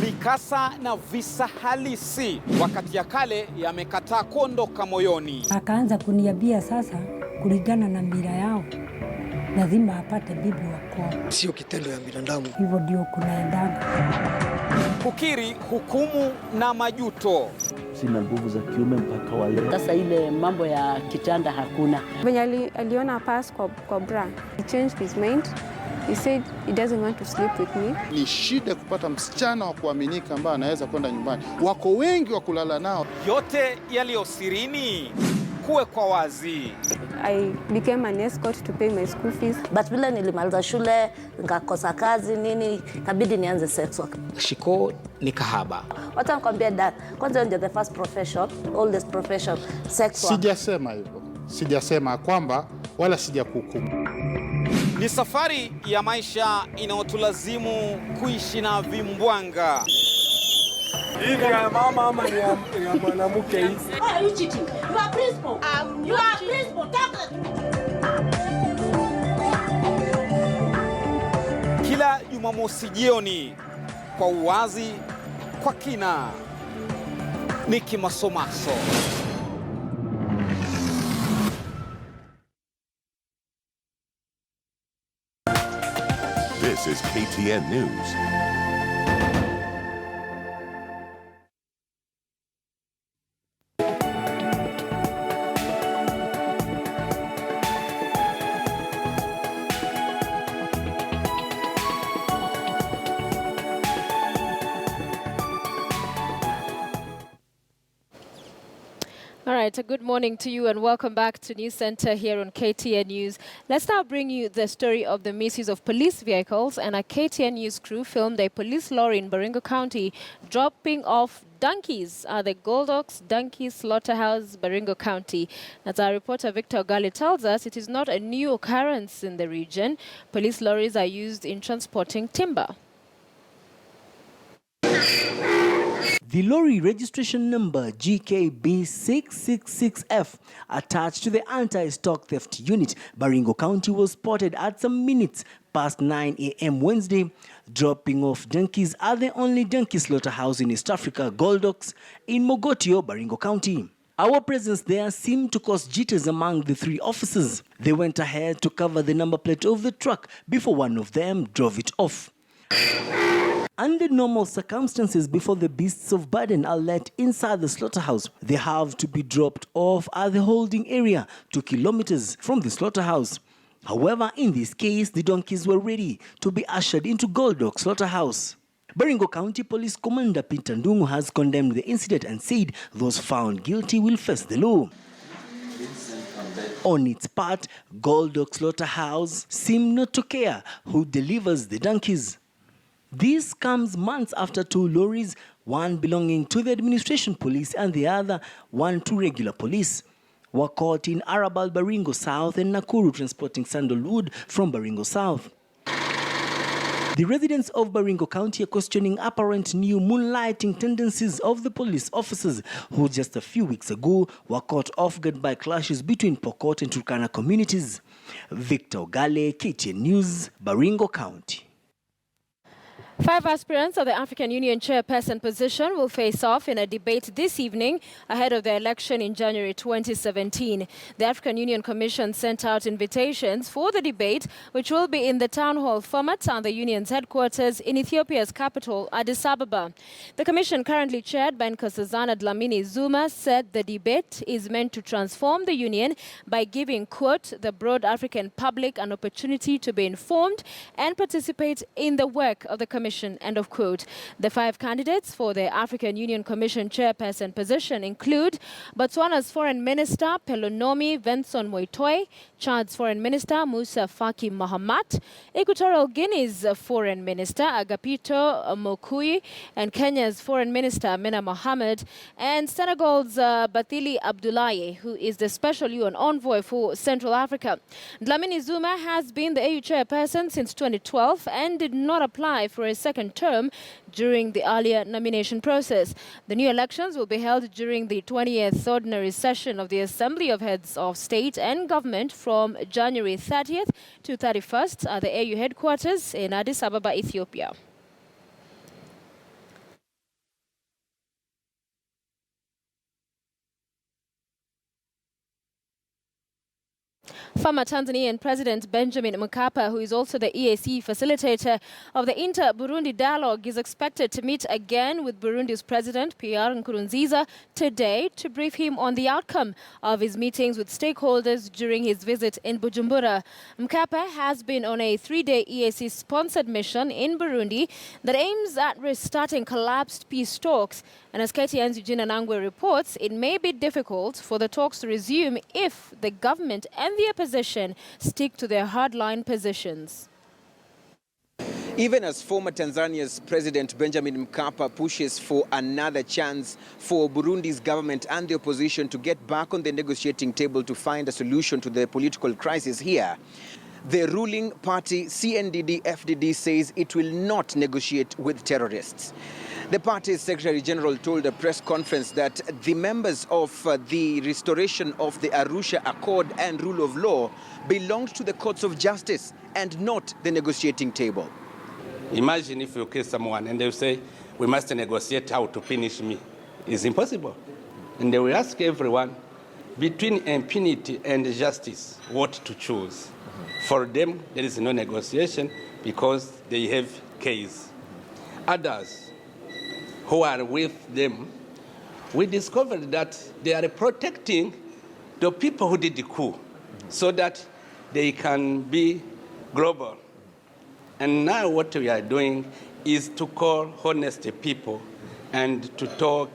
Mikasa na visa halisi wakati ya kale yamekataa kuondoka moyoni. Akaanza kuniambia sasa, kulingana na mila yao lazima apate bibi wa kwao. Sio kitendo ya binadamu. Hivyo ndio kunaendaga. Kukiri, hukumu na majuto. Sina nguvu za kiume mpaka wale. Sasa ile mambo ya kitanda hakuna. When aliona pass kwa bra, he changed his mind. He said he doesn't want to sleep with me. Ni shida kupata msichana wa kuaminika ambaye anaweza kwenda nyumbani. Wako wengi wa kulala nao. Yote yaliyo sirini kuwe kwa wazi. I became an escort to pay my school fees. But vile nilimaliza shule, nikakosa kazi nini, kabidi nianze sex work. Shiko ni kahaba. Wacha nikwambie dad, kwanza ndio the first profession, oldest profession, sex work. Sijasema hivyo. Sijasema kwamba wala sijakuhukumu. Ni safari ya maisha inayotulazimu kuishi na vimbwanga. Hii ni ya mama ama ni ya mwanamke hii? Why are you cheating? You are principal. You are principal. Kila Jumamosi jioni kwa uwazi, kwa kina, ni kimasomaso. This is KTN News. All right, a good morning to you and welcome back to News Center here on KTN News. Let's now bring you the story of the misuse of police vehicles, and a KTN News crew filmed a police lorry in Baringo County dropping off donkeys at the Goldox Donkey Slaughterhouse, Baringo County. As our reporter Victor Gali tells us, it is not a new occurrence in the region. Police lorries are used in transporting timber. The lorry registration number GKB666F attached to the anti-stock theft unit, Baringo County, was spotted at some minutes past 9 a.m. Wednesday, dropping off donkeys at the only donkey slaughterhouse in East Africa, Goldox, in Mogotio, Baringo County. Our presence there seemed to cause jitters among the three officers. They went ahead to cover the number plate of the truck before one of them drove it off. Under normal circumstances, before the beasts of burden are let inside the slaughterhouse, they have to be dropped off at the holding area 2 kilometers from the slaughterhouse. However, in this case, the donkeys were ready to be ushered into Goldok Slaughterhouse. Baringo County Police Commander Peter Ndungu has condemned the incident and said those found guilty will face the law. On its part, Goldok Slaughterhouse seemed not to care who delivers the donkeys. This comes months after 2 lorries, one belonging to the administration police and the other one to regular police, were caught in Arabal, Baringo South and Nakuru transporting sandalwood from Baringo South. The residents of Baringo County are questioning apparent new moonlighting tendencies of the police officers who just a few weeks ago were caught off guard by clashes between Pokot and Turkana communities. Victor Ogale, KTN News, Baringo County. 5 aspirants of the African Union chairperson position will face off in a debate this evening ahead of the election in January 2017. The African Union Commission sent out invitations for the debate, which will be in the town hall format at the union's headquarters in Ethiopia's capital, Addis Ababa. The commission, currently chaired by Nkosazana Dlamini Zuma, said the debate is meant to transform the union by giving, quote, the broad African public an opportunity to be informed and participate in the work of the commission. End of quote. The 5 candidates for the African Union Commission chairperson position include Botswana's Foreign Minister Pelonomi Venson Moitoi, Chad's Foreign Minister Musa Faki Mahamat, Equatorial Guinea's Foreign Minister Agapito Mokui, and Kenya's Foreign Minister Mena Mohamed, and Senegal's Bathily Abdoulaye, who is the Special UN Envoy for Central Africa. Dlamini Zuma has been the AU chairperson since 2012 and did not apply for a second term during the earlier nomination process. The new elections will be held during the 20th ordinary session of the Assembly of Heads of State and Government from January 30th to 31st at the AU headquarters in Addis Ababa, Ethiopia. Former Tanzanian President Benjamin Mkapa, who is also the EAC facilitator of the Inter-Burundi dialogue, is expected to meet again with Burundi's President Pierre Nkurunziza today to brief him on the outcome of his meetings with stakeholders during his visit in Bujumbura. Mkapa has been on a 3-day EAC-sponsored mission in Burundi that aims at restarting collapsed peace talks. And as KTN's Eugenia Nangwe reports, it may be difficult for the talks to resume if the government and the opposition stick to their hardline positions. Even as former Tanzania's President Benjamin Mkapa pushes for another chance for Burundi's government and the opposition to get back on the negotiating table to find a solution to the political crisis here, the ruling party CNDD-FDD says it will not negotiate with terrorists. The party's Secretary General told a press conference that the members of the restoration of the Arusha Accord and rule of law belonged to the courts of justice and not the negotiating table. Imagine if you kill someone and they say, we must negotiate how to finish me. It's impossible. And they will ask everyone, between impunity and justice, what to choose. For them, there is no negotiation because they have case. Others who are with them, we discovered that they are protecting the people who did the coup so that they can be global. And now what we are doing is to call honest people and to talk,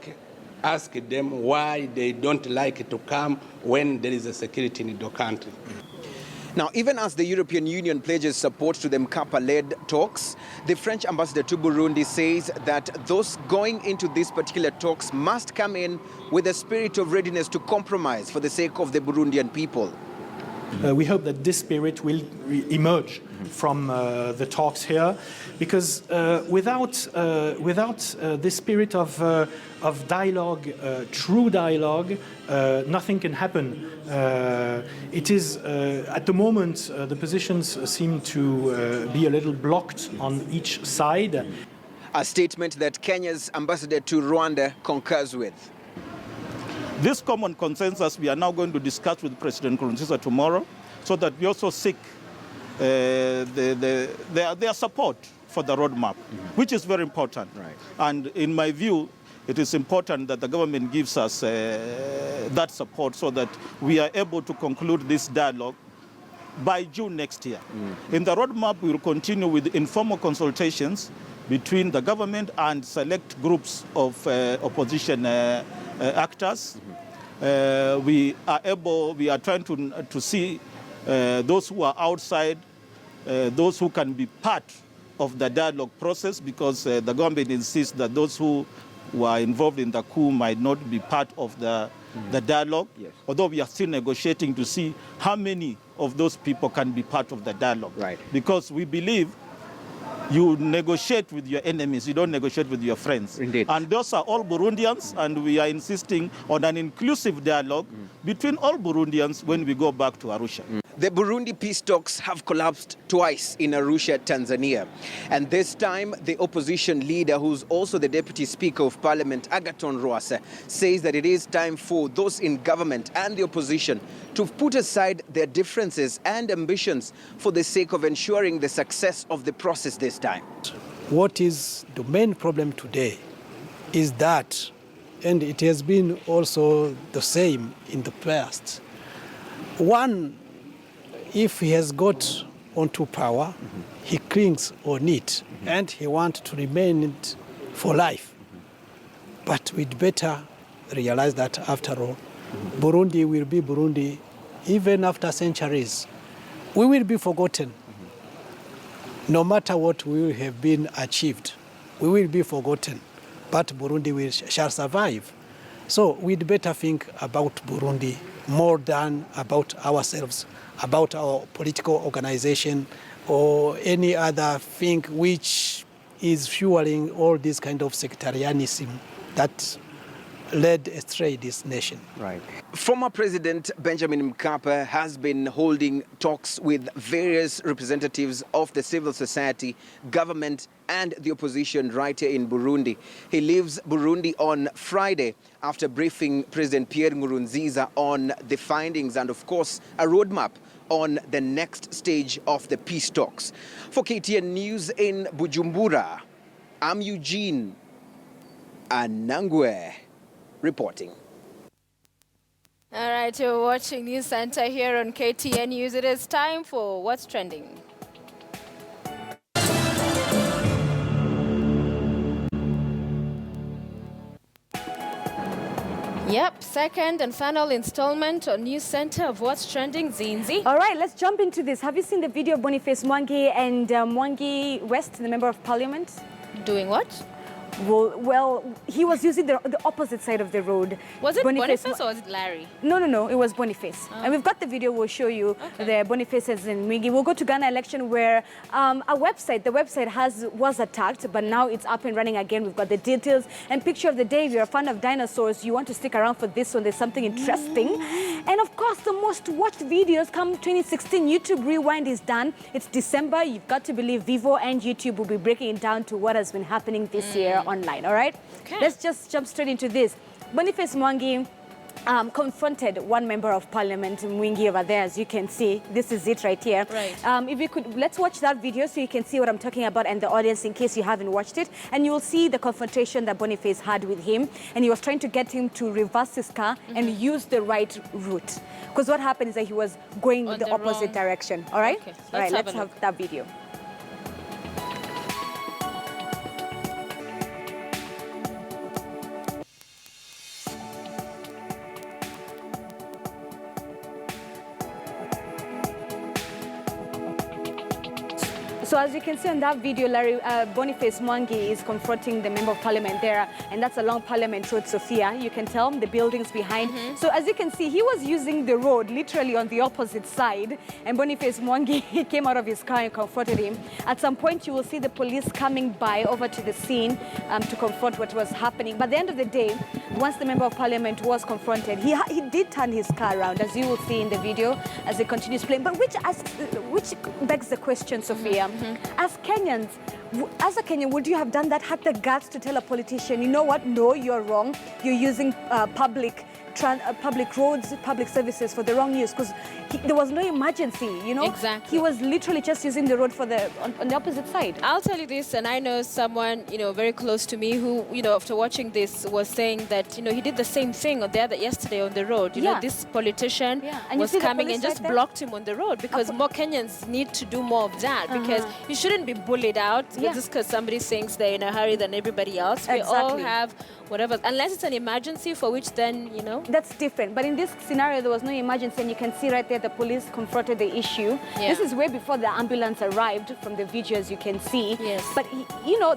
ask them why they don't like to come when there is a security in the country. Now, even as the European Union pledges support to the Mkapa-led talks, the French ambassador to Burundi says that those going into these particular talks must come in with a spirit of readiness to compromise for the sake of the Burundian people. We hope that this spirit will emerge from the talks here, because without this spirit of dialogue, true dialogue, nothing can happen. It is, at the moment, the positions seem to be a little blocked on each side. A statement that Kenya's ambassador to Rwanda concurs with. This common consensus we are now going to discuss with President Nkurunziza tomorrow, so that we also seek their support for the roadmap, which is very important. Right. And in my view, it is important that the government gives us that support so that we are able to conclude this dialogue by June next year. In the roadmap, we will continue with informal consultations between the government and select groups of opposition actors. We are trying to see those who are outside, those who can be part of the dialogue process, because the government insists that those who were involved in the coup might not be part of the dialogue, although we are still negotiating to see how many of those people can be part of the dialogue. Right. Because we believe you negotiate with your enemies, you don't negotiate with your friends. Indeed. And those are all Burundians, and we are insisting on an inclusive dialogue between all Burundians when we go back to Arusha. The Burundi peace talks have collapsed twice in Arusha, Tanzania. And this time, the opposition leader, who's also the Deputy Speaker of Parliament, Agathon Rwasa, says that it is time for those in government and the opposition to put aside their differences and ambitions for the sake of ensuring the success of the process this time. What is the main problem today is that, and it has been also the same in the past, one, if he has got onto power, he clings on it, and he wants to remain it for life. But we'd better realize that after all, Burundi will be Burundi even after centuries. We will be forgotten. No matter what will have been achieved, we will be forgotten, but Burundi shall survive. So we'd better think about Burundi more than about ourselves, about our political organization or any other thing which is fueling all this kind of sectarianism that led astray this nation. Right. Former President Benjamin Mkapa has been holding talks with various representatives of the civil society, government, and the opposition right here in Burundi. He leaves Burundi on Friday after briefing President Pierre Nkurunziza on the findings and, of course, a roadmap on the next stage of the peace talks. For KTN News in Bujumbura, I'm Eugene Anangwe reporting. All right, you're watching News Center here on KTN News. It is time for What's Trending. Yep, second and final installment on News Center of What's Trending, Zinzi. All right, let's jump into this. Have you seen the video of Boniface Mwangi and Mwangi West, the Member of Parliament? Doing what? Well, he was using the opposite side of the road. Was it Boniface or was it Larry? No, it was Boniface. And we've got the video, we'll show you the Bonifaces in Mwingi. We'll go to Ghana election where the website was attacked, but now it's up and running again. We've got the details and picture of the day. If you're a fan of dinosaurs, you want to stick around for this one. There's something interesting. And of course, the most watched videos come 2016. YouTube Rewind is done. It's December. You've got to believe Vivo and YouTube will be breaking it down to what has been happening this year online, all right? Okay. Let's just jump straight into this. Boniface Mwangi confronted one member of parliament, Mwingi, over there, as you can see. This is it right here. Right. If you could, let's watch that video so you can see what I'm talking about and the audience in case you haven't watched it. And you will see the confrontation that Boniface had with him. And he was trying to get him to reverse his car and use the right route. Because what happened is that he was going the opposite direction, all right? Okay. All right, let's have that video. So as you can see on that video, Boniface Mwangi is confronting the Member of Parliament there, and that's along Parliament Road, Sophia. You can tell the buildings behind. So as you can see, he was using the road literally on the opposite side, and Boniface Mwangi came out of his car and confronted him. At some point, you will see the police coming by over to the scene to confront what was happening. But at the end of the day, once the Member of Parliament was confronted, he did turn his car around, as you will see in the video, as he continues playing. But which begs the question, Sophia, as Kenyans, As a Kenyan, would you have done that? Had the guts to tell a politician, you know what? No, you're wrong. You're using public roads, public services for the wrong use, because there was no emergency, you know? Exactly. He was literally just using the road for on the opposite side. I'll tell you this, and I know someone, very close to me who, after watching this was saying that, he did the same thing yesterday on the road. This politician was coming and just blocked him on the road, because more Kenyans need to do more of that, because you shouldn't be bullied out just because somebody thinks they're in a hurry than everybody else. We all have whatever, unless it's an emergency, for which then, That's different. But in this scenario, there was no emergency, and you can see right there the police confronted the issue. Yeah. This is way before the ambulance arrived, from the videos you can see. Yes. But,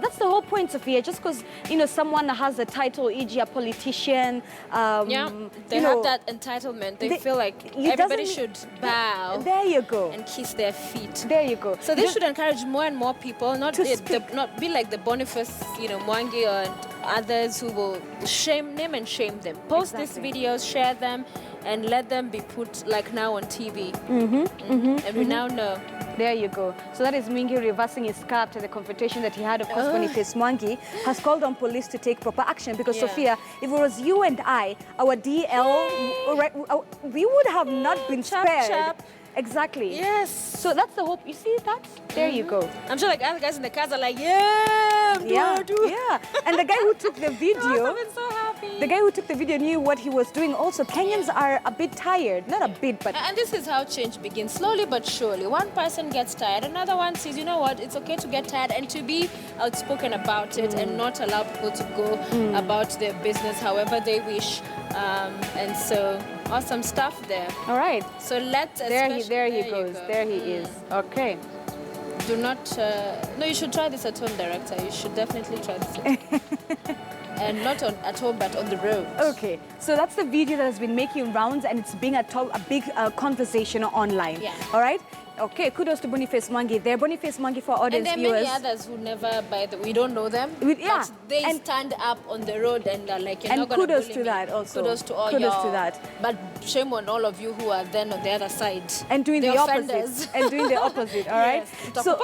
that's the whole point, Sophia. Just because, someone has a title, e.g. a politician. They have that entitlement. They feel like everybody should bow. There you go. And kiss their feet. There you go. So they should encourage more and more people, not be like the Boniface, Mwangi and others who will name and shame them. Post these videos, share them, and let them be put like now on TV. And we now know. There you go. So that is Mwingi reversing his car after the confrontation that he had. Of course, Boniface Mwangi has called on police to take proper action, because Sophia, if it was you and I, our DL, we would have not been spared. Exactly. Yes. So that's the hope. You see that? There you go. I'm sure like other guys in the cars are like, Yeah. And the guy who took the video, I've been so happy. The guy who took the video knew what he was doing. Also, Kenyans are a bit tired. Not a bit, but... And this is how change begins, slowly but surely. One person gets tired, another one says, you know what, it's okay to get tired and to be outspoken about it and not allow people to go about their business however they wish. And so... Awesome stuff there. All right. So let's... There he goes. There he is. Okay. Do not... no, you should try this at home, director. You should definitely try this at home. And not at home, but on the road. Okay. So that's the video that has been making rounds, and it's being a big conversation online. Yeah. All right? Okay, kudos to Boniface Mwangi there. Boniface Mwangi for audience viewers. And there are many others who never, we don't know them. But they stand up on the road and are like, you're not going to bully me. And kudos to that also. Kudos to all Kudos to that. But shame on all of you who are then on the other side. And doing the opposite. And doing the opposite, all right? Yes. So,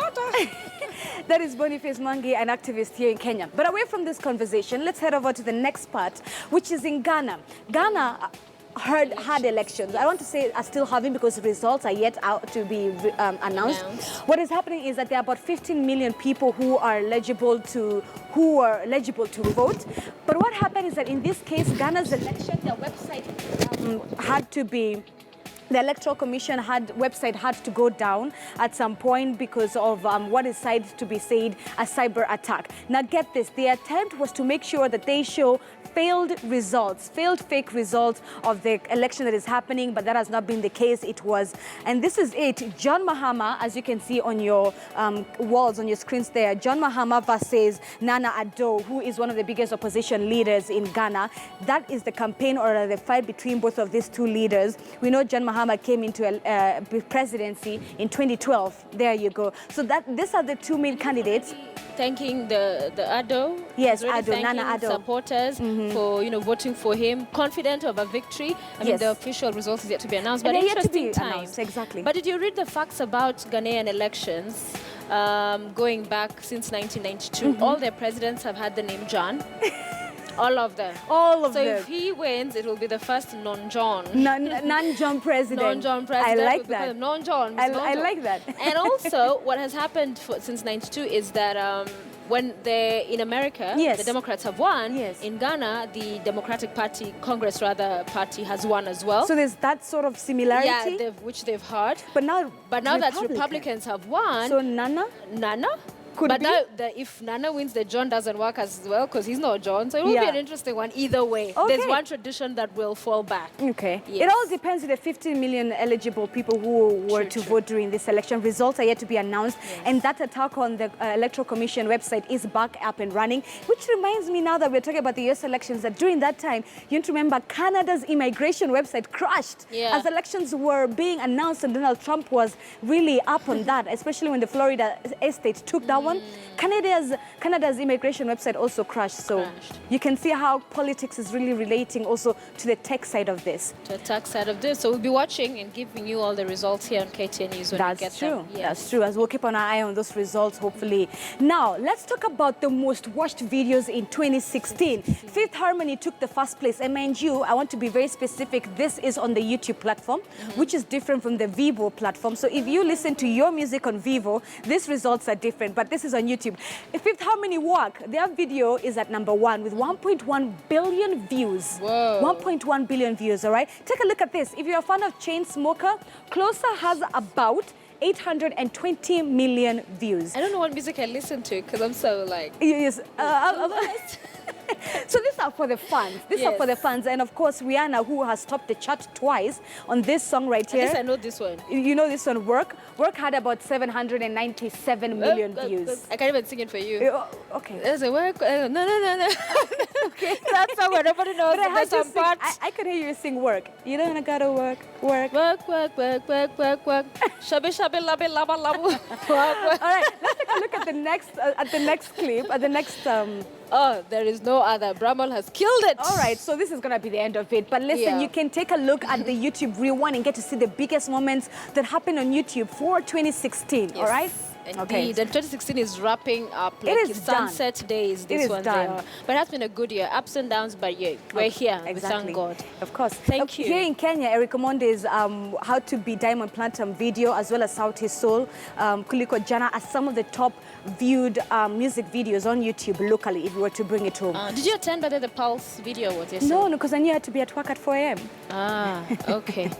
that is Boniface Mwangi, an activist here in Kenya. But away from this conversation, let's head over to the next part, which is in Ghana. Ghana had elections. I want to say are still having, because results are yet out to be announced. What is happening is that there are about 15 million people who are eligible to vote. But what happened is that in this case, Ghana's election, their website had to be. The Electoral Commission website had to go down at some point because of what is said to be a cyber attack. Now get this, the attempt was to make sure that they show failed fake results of the election that is happening, but that has not been the case. It was, and this is it, John Mahama, as you can see on your walls, on your screens there, John Mahama versus Nana Addo, who is one of the biggest opposition leaders in Ghana. That is the campaign or the fight between both of these two leaders. We know John Mahama came into presidency in 2012. There you go. So these are the two main candidates. Thanking the Addo. Yes, really Addo, Nana Addo. Supporters for voting for him, confident of a victory. I mean, the official results is yet to be announced, but interesting times. Exactly. But did you read the facts about Ghanaian elections going back since 1992? All their presidents have had the name John. All of them. All of them. So if he wins, it will be the first non-John. Non-John president. Non-John president. I like that. Non-John. I like that. And also, what has happened since 92 is that when in America, the Democrats have won. In Ghana, the Democratic Party, Congress Party has won as well. So there's that sort of similarity? Yeah, which they've heard. But now that Republicans have won. So Nana? But now, if Nana wins, the John doesn't work as well because he's not John. So it will be an interesting one either way. Okay. There's one tradition that will fall back. Okay. Yes. It all depends on the 15 million eligible people who were to vote during this election. Results are yet to be announced. Yes. And that attack on the Electoral Commission website is back up and running. Which reminds me, now that we're talking about the US elections, that during that time, you need to remember Canada's immigration website crashed as elections were being announced, and Donald Trump was really up on that, especially when the Florida estate took that one? Canada's immigration website also crashed. So you can see how politics is really relating also to the tech side of this. To the tech side of this. So we'll be watching and giving you all the results here on KTN News when we get them. Yes. That's true. As we'll keep an eye on those results, hopefully. Now, let's talk about the most watched videos in 2016. Fifth Harmony took the first place. And mind you, I want to be very specific. This is on the YouTube platform, which is different from the Vivo platform. So if you listen to your music on Vivo, these results are different. But this is on YouTube. Fifth Harmony Work, their video is at #1 with 1.1 billion views. Whoa. 1.1 billion views, all right? Take a look at this. If you're a fan of Chainsmoker, Closer has about 820 million views. I don't know what music I listen to because I'm so like... Yes. So these are for the fans. These are for the fans. And of course, Rihanna, who has topped the chart twice on this song right here. At least I know this one. You know this one, Work? Work had about 797 million views. I can't even sing it for you. Okay. There's a work. No. Okay. That song where nobody knows. But I could hear you sing Work. You don't gotta work. Work. Shabby, shabby, labby, labba, labu. All right, let's take a look at the next clip, at the next... Oh, there is no other. Bramwell has killed it. All right, so this is going to be the end of it. But listen, you can take a look at the YouTube Rewind and get to see the biggest moments that happened on YouTube for 2016, all right? Indeed. Okay. And 2016 is wrapping up. Like it is sunset days. This one done. But it has been a good year. Ups and downs, but yeah, we're here. Exactly. We thank God. Of course. Thank you. Here in Kenya, Eric Omonde's How to Be Diamond Platinum video, as well as Sauti Soul, Kuliko Jana, are some of the top viewed music videos on YouTube locally, if we were to bring it home. Did you attend the Pulse video? What they said? No, because I knew I had to be at work at 4 a.m. Ah, okay.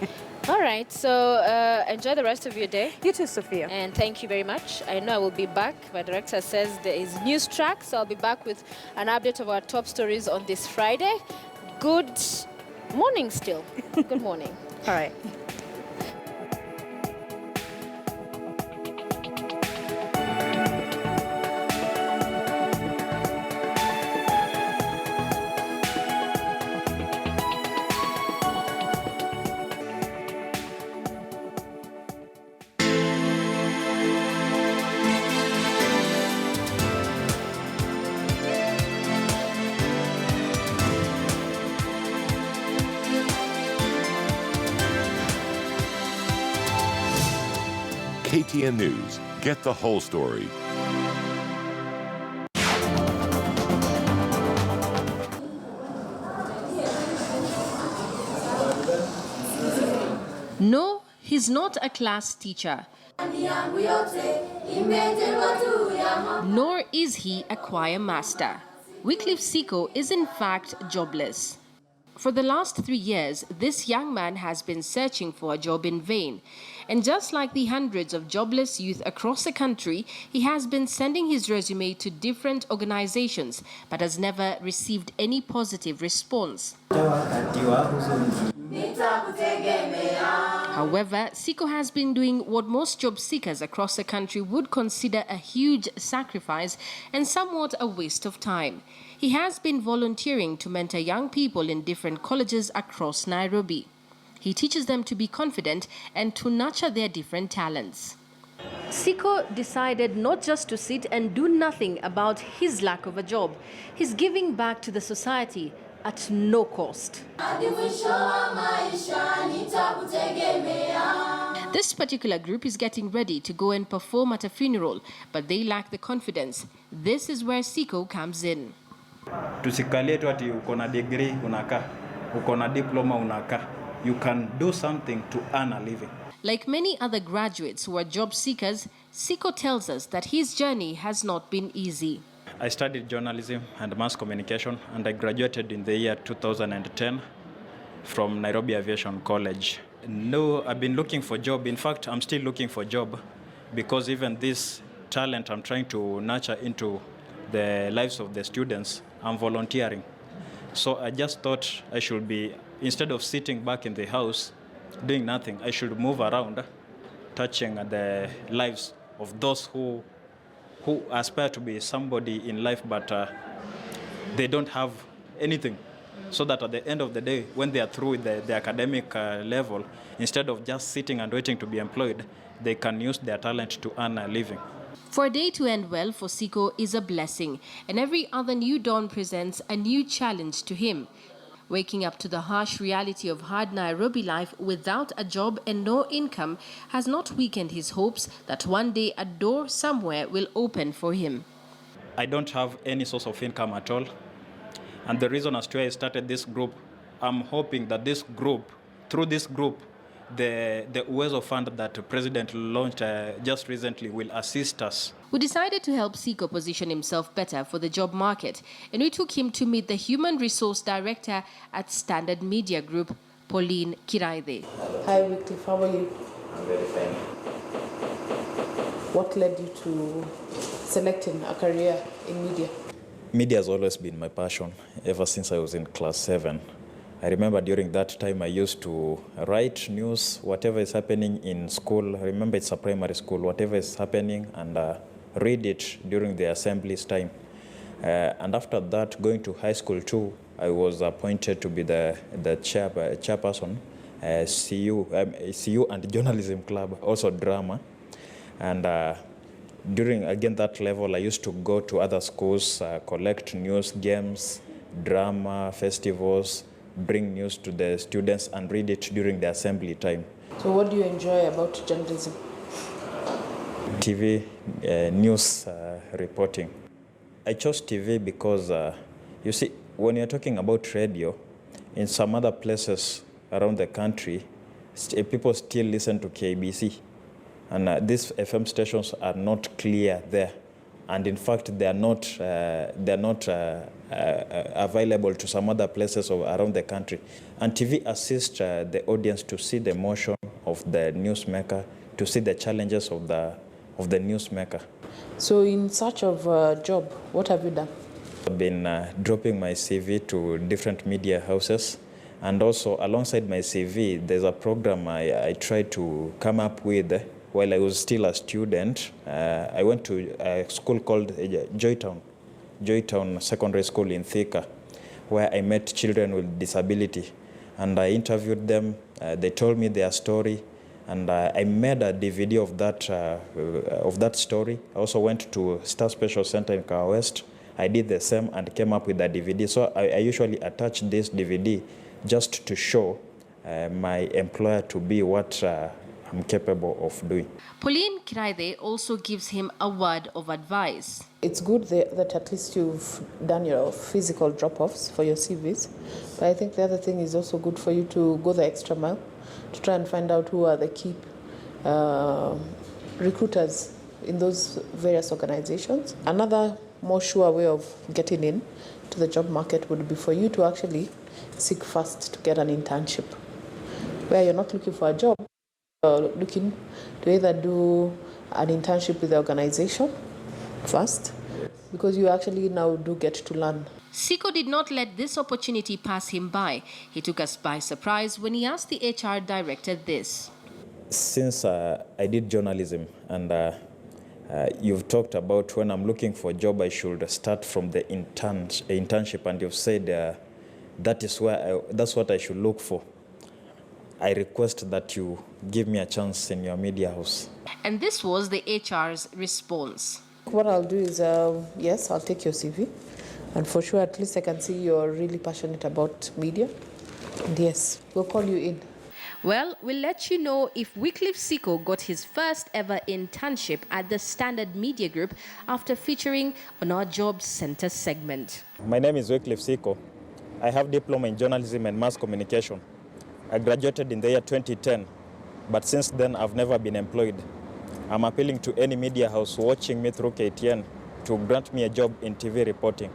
All right, so enjoy the rest of your day. You too, Sophia. And thank you very much. I know I will be back. My director says there is news track, so I'll be back with an update of our top stories on this Friday. Good morning still. Good morning. All right. KTN News. Get the whole story. No, he's not a class teacher. Nor is he a choir master. Wycliffe Siko is in fact jobless. For the last 3 years, this young man has been searching for a job in vain. And just like the hundreds of jobless youth across the country, he has been sending his resume to different organizations, but has never received any positive response. However, Siko has been doing what most job seekers across the country would consider a huge sacrifice and somewhat a waste of time. He has been volunteering to mentor young people in different colleges across Nairobi. He teaches them to be confident and to nurture their different talents. Siko decided not just to sit and do nothing about his lack of a job. He's giving back to the society at no cost. This particular group is getting ready to go and perform at a funeral, but they lack the confidence. This is where Siko comes in. Tusikalie tu ati uko na degree unakaa, uko na diploma unakaa. You can do something to earn a living. Like many other graduates who are job seekers, Siko tells us that his journey has not been easy. I studied journalism and mass communication, and I graduated in the year 2010 from Nairobi Aviation College. No, I've been looking for a job. In fact, I'm still looking for a job because even this talent I'm trying to nurture into the lives of the students, I'm volunteering. So I just thought I should be, instead of sitting back in the house doing nothing, I should move around, touching the lives of those who aspire to be somebody in life, but they don't have anything. So that at the end of the day, when they are through with the academic level, instead of just sitting and waiting to be employed, they can use their talent to earn a living. For a day to end well for Siko is a blessing, and every other new dawn presents a new challenge to him. Waking up to the harsh reality of hard Nairobi life without a job and no income has not weakened his hopes that one day a door somewhere will open for him. I don't have any source of income at all. And the reason as to why I started this group, I'm hoping that this group, through this group, the Uwezo Fund that the President launched just recently will assist us. We decided to help Siko position himself better for the job market, and we took him to meet the Human Resource Director at Standard Media Group, Pauline Kiraithe. Hi, Wycliffe, how are you? I'm very fine. What led you to selecting a career in media? Media has always been my passion ever since I was in class 7. I remember during that time I used to write news, whatever is happening in school. I remember it's a primary school, whatever is happening, and read it during the assemblies time. And after that, going to high school too, I was appointed to be the chairperson, CU and Journalism Club, also drama. And during, again, that level, I used to go to other schools, collect news, games, drama, festivals, bring news to the students and read it during the assembly time. So what do you enjoy about journalism? TV, news reporting. I chose TV because, you see, when you're talking about radio, in some other places around the country, people still listen to KBC. And these FM stations are not clear there. And in fact, they are not available to some other places around the country. And TV assists the audience to see the emotion of the newsmaker, to see the challenges of the newsmaker. So in search of a job, what have you done? I've been dropping my CV to different media houses. And also, alongside my CV, there's a program I tried to come up with while I was still a student. I went to a school called Joytown Secondary School in Thika, where I met children with disability. And I interviewed them. They told me their story. And I made a DVD of that story. I also went to Star Special Center in Kawa West. I did the same and came up with a DVD. So I usually attach this DVD just to show my employer to be what I'm capable of doing. Pauline Kiraithe also gives him a word of advice. It's good that at least you've done your physical drop-offs for your CVs. But I think the other thing is also good for you to go the extra mile to try and find out who are the key recruiters in those various organizations. Another more sure way of getting in to the job market would be for you to actually seek first to get an internship, where you're not looking for a job, you're looking to either do an internship with the organization first, because you actually now do get to learn. Siko did not let this opportunity pass him by. He took us by surprise when he asked the HR director this. Since I did journalism and you've talked about when I'm looking for a job, I should start from the internship, and you've said that's what I should look for. I request that you give me a chance in your media house. And this was the HR's response. What I'll do is, yes, I'll take your CV. And for sure, at least I can see you're really passionate about media. And yes, we'll call you in. Well, we'll let you know if Wycliffe Siko got his first ever internship at the Standard Media Group after featuring on our Job Center segment. My name is Wycliffe Siko. I have diploma in journalism and mass communication. I graduated in the year 2010, but since then I've never been employed. I'm appealing to any media house watching me through KTN to grant me a job in TV reporting.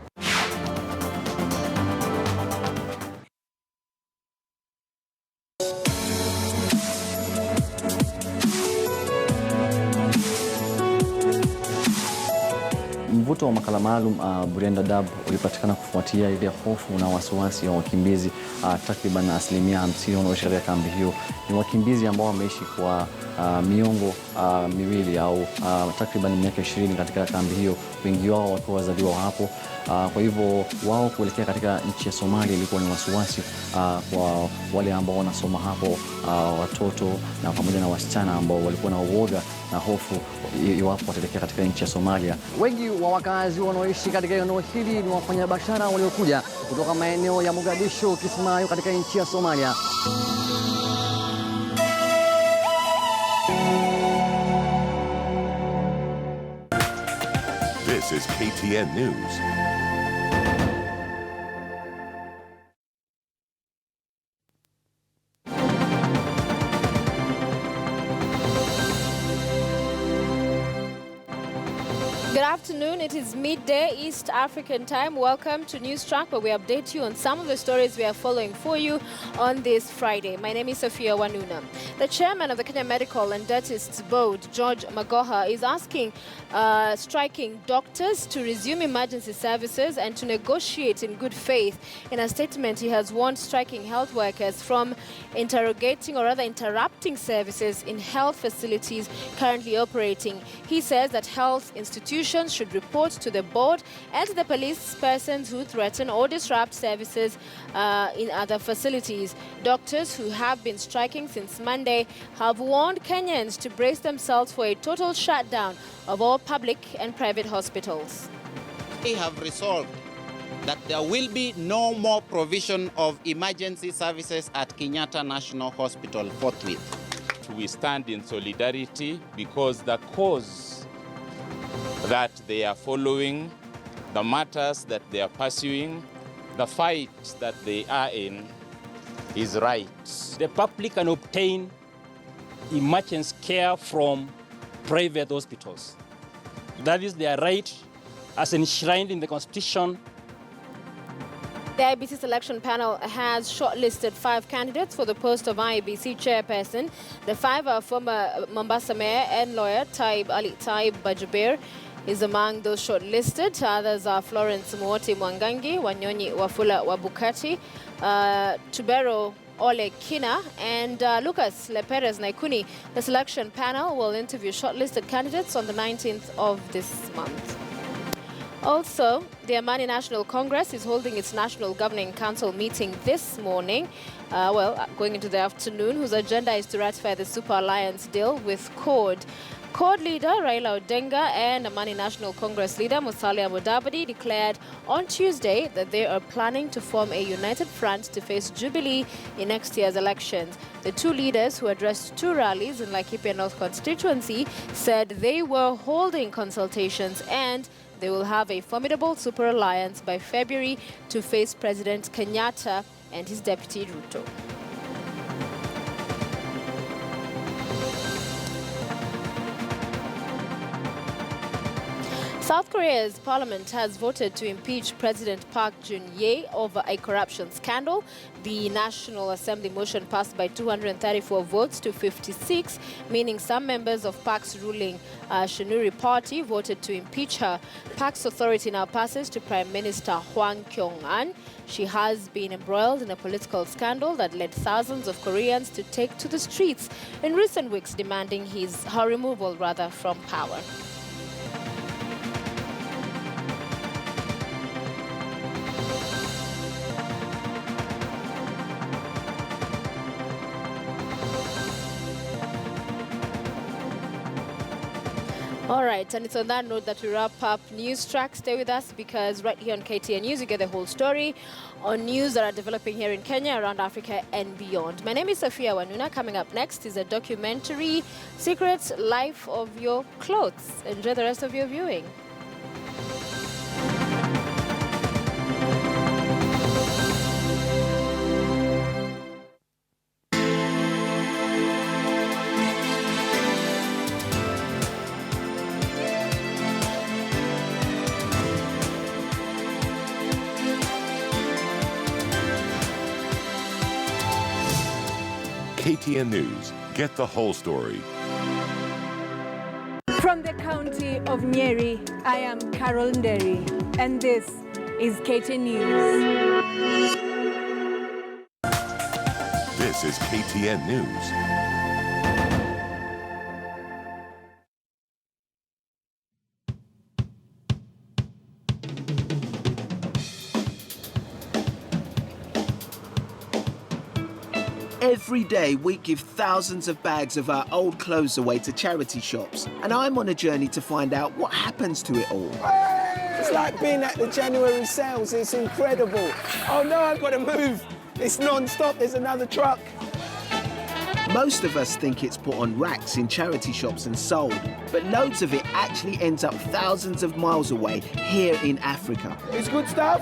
Mvuto wa makala maalum Burenda Dab ulipatikana kufuatia ile hofu na wasiwasi wa wakimbizi. Takriban 50% wanaoishi kambi hiyo ni wakimbizi ambao wameishi kwa miongo miwili au takriban miaka 20 katika kambi hiyo, wengi wao wakiwa wazaliwa hapo. Kwa hivyo wao kuelekea katika nchi ya Somalia ilikuwa ni wasiwasi kwa wale ambao wanasoma hapo, watoto na pamoja na wasichana ambao walikuwa na uoga na hofu iwapo wataelekea katika nchi ya Somalia. Wengi wa wakazi wanaoishi katika eneo hili ni wafanyabiashara waliokuja kutoka maeneo ya Mogadishu, Kismayo katika nchi ya Somalia. This is KTN News. Good afternoon. It is midday East African time. Welcome to News Track, where we update you on some of the stories we are following for you on this Friday. My name is Sophia Wanuna. The chairman of the Kenya Medical and Dentists Board, George Magoha, is asking striking doctors to resume emergency services and to negotiate in good faith. In a statement, he has warned striking health workers from interrupting services in health facilities currently operating. He says that health institutions should report to the board and to the police persons who threaten or disrupt services in other facilities. Doctors who have been striking since Monday have warned Kenyans to brace themselves for a total shutdown of all public and private hospitals. They have resolved that there will be no more provision of emergency services at Kenyatta National Hospital forthwith. We stand in solidarity because the cause that they are following, the matters that they are pursuing, the fight that they are in is right. The public can obtain emergency care from private hospitals. That is their right as enshrined in the Constitution. The IEBC selection panel has shortlisted 5 candidates for the post of IEBC chairperson. The 5 are former Mombasa Mayor and lawyer Ali Taib Bajabir is among those shortlisted. Others are Florence Muoti Mwangangi, Wanyonyi Wafula Wabukati, Tubero Ole Kina, and Lucas Leperez Naikuni. The selection panel will interview shortlisted candidates on the 19th of this month. Also, the Amani National Congress is holding its National Governing Council meeting this morning, going into the afternoon, whose agenda is to ratify the Super Alliance deal with CORD. CORD leader Raila Odinga and Amani National Congress leader Musalia Mudavadi declared on Tuesday that they are planning to form a united front to face Jubilee in next year's elections. The two leaders, who addressed 2 rallies in Laikipia North constituency, said they were holding consultations and they will have a formidable super alliance by February to face President Kenyatta and his deputy Ruto. South Korea's parliament has voted to impeach President Park Geun-hye over a corruption scandal. The National Assembly motion passed by 234 votes to 56, meaning some members of Park's ruling Shinuri party voted to impeach her. Park's authority now passes to Prime Minister Hwang Kyung-an. She has been embroiled in a political scandal that led thousands of Koreans to take to the streets in recent weeks, demanding her removal from power. All right, and it's on that note that we wrap up News Track. Stay with us, because right here on KTN News, you get the whole story on news that are developing here in Kenya, around Africa, and beyond. My name is Sophia Wanuna. Coming up next is a documentary, Secret Life of Your Clothes. Enjoy the rest of your viewing. KTN News. Get the whole story. From the county of Nyeri, I am Carol Nderi, and this is KTN News. This is KTN News. Every day we give thousands of bags of our old clothes away to charity shops, and I'm on a journey to find out what happens to it all. It's like being at the January sales, it's incredible. Oh no, I've got to move. It's non-stop, there's another truck. Most of us think it's put on racks in charity shops and sold, but loads of it actually ends up thousands of miles away here in Africa. It's good stuff.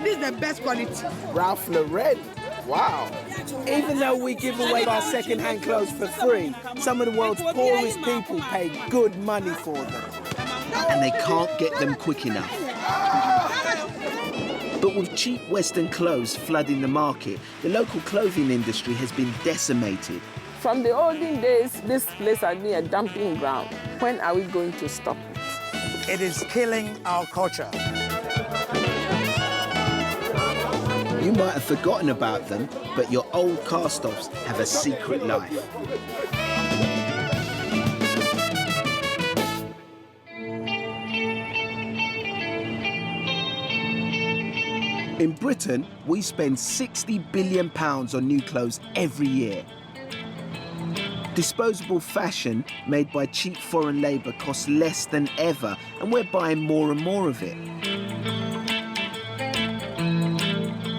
This is the best quality. Ralph Lauren. Wow. Even though we give away our second-hand clothes for free, some of the world's poorest people pay good money for them. And they can't get them quick enough. But with cheap Western clothes flooding the market, the local clothing industry has been decimated. From the olden days, this place had been a dumping ground. When are we going to stop it? It is killing our culture. You might have forgotten about them, but your old cast-offs have a secret life. In Britain, we spend £60 billion on new clothes every year. Disposable fashion made by cheap foreign labour costs less than ever, and we're buying more and more of it.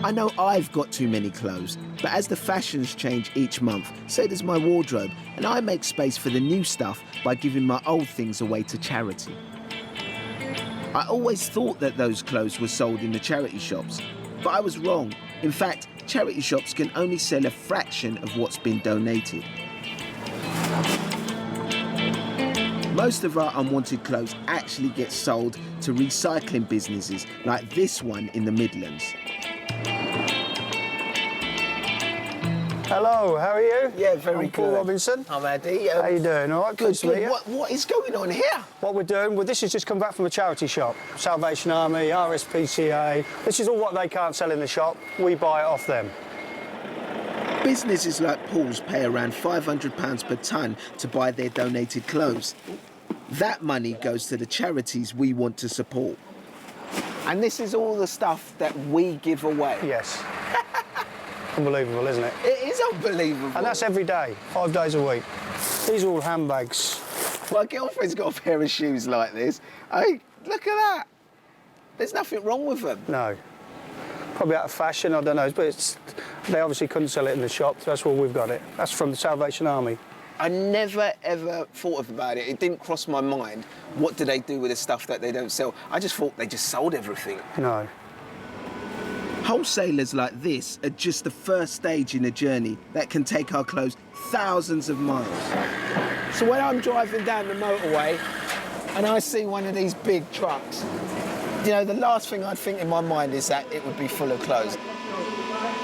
I know I've got too many clothes, but as the fashions change each month, so does my wardrobe, and I make space for the new stuff by giving my old things away to charity. I always thought that those clothes were sold in the charity shops, but I was wrong. In fact, charity shops can only sell a fraction of what's been donated. Most of our unwanted clothes actually get sold to recycling businesses like this one in the Midlands. Hello, how are you? Yeah, very I'm Paul good. Robinson. I'm Eddie. How you doing? All right, Good, to meet you. What is going on here? What we're doing, well, this has just come back from a charity shop. Salvation Army, RSPCA. This is all what they can't sell in the shop. We buy it off them. Businesses like Paul's pay around £500 per tonne to buy their donated clothes. That money goes to the charities we want to support. And this is all the stuff that we give away. Yes. Unbelievable, isn't it? It is unbelievable. And that's every day, 5 days a week. These are all handbags. My girlfriend's got a pair of shoes like this. Hey, look at that. There's nothing wrong with them. No. Probably out of fashion, I don't know, but they obviously couldn't sell it in the shop, so that's where we've got it. That's from the Salvation Army. I never, ever thought about it. It didn't cross my mind. What do they do with the stuff that they don't sell? I just thought they just sold everything. No. Wholesalers like this are just the first stage in a journey that can take our clothes thousands of miles. So when I'm driving down the motorway and I see one of these big trucks, you know, the last thing I'd think in my mind is that it would be full of clothes.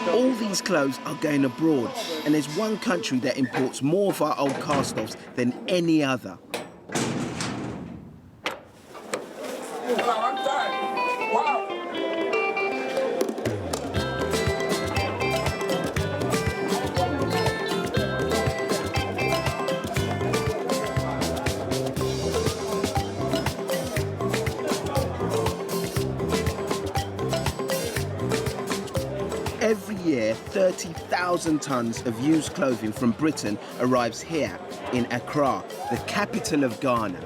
All these clothes are going abroad, and there's one country that imports more of our old cast-offs than any other. Every year, 30,000 tonnes of used clothing from Britain arrives here in Accra, the capital of Ghana.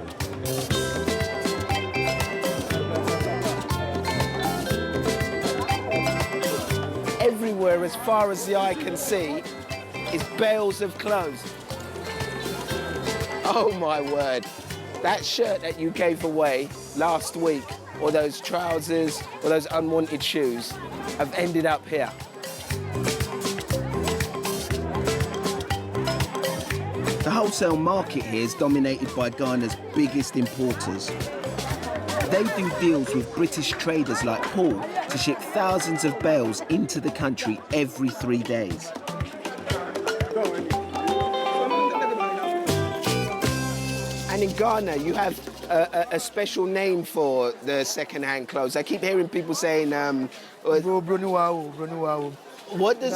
Everywhere, as far as the eye can see, is bales of clothes. Oh my word. That shirt that you gave away last week, or those trousers, or those unwanted shoes, have ended up here. The wholesale market here is dominated by Ghana's biggest importers. They do deals with British traders like Paul to ship thousands of bales into the country every 3 days. And in Ghana, you have a special name for the second-hand clothes. I keep hearing people saying, what does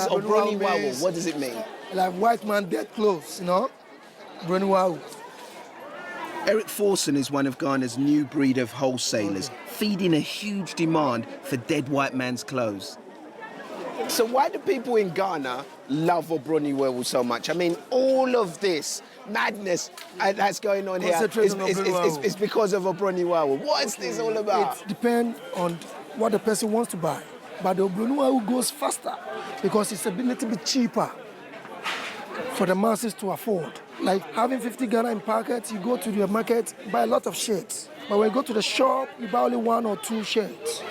Obroniwawo, what does it mean? Like white man dead clothes, you know? Broniwawo. Eric Forson is one of Ghana's new breed of wholesalers, feeding a huge demand for dead white man's clothes. So why do people in Ghana love Obroni Wewu so much? I mean, all of this madness that's going on here is because of Obroni Wewu. What is this all about? It depends on what the person wants to buy. But the Obroni Wewu goes faster because it's a little bit cheaper for the masses to afford. Like having 50 Ghana in pocket, you go to the market, buy a lot of shirts. But when you go to the shop, you buy only 1 or 2 shirts.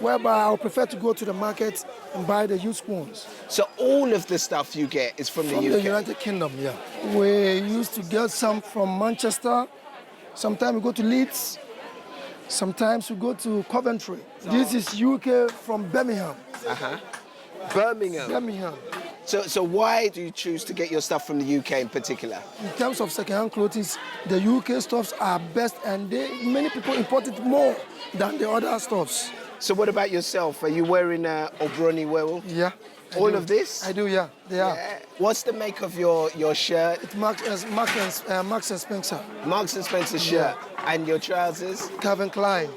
Whereby I would prefer to go to the market and buy the used ones. So all of the stuff you get is from the UK? From the United Kingdom, yeah. We used to get some from Manchester. Sometimes we go to Leeds. Sometimes we go to Coventry. This is UK from Birmingham. Birmingham? Birmingham. So why do you choose to get your stuff from the UK in particular? In terms of second-hand clothes, the UK stuffs are best, and many people import it more than the other stuffs. So what about yourself? Are you wearing Obroni Wewu? Yeah. All of this? I do, yeah. They are. What's the make of your shirt? It's Marks and Spencer. Marks and Spencer shirt. And your trousers? Calvin Klein.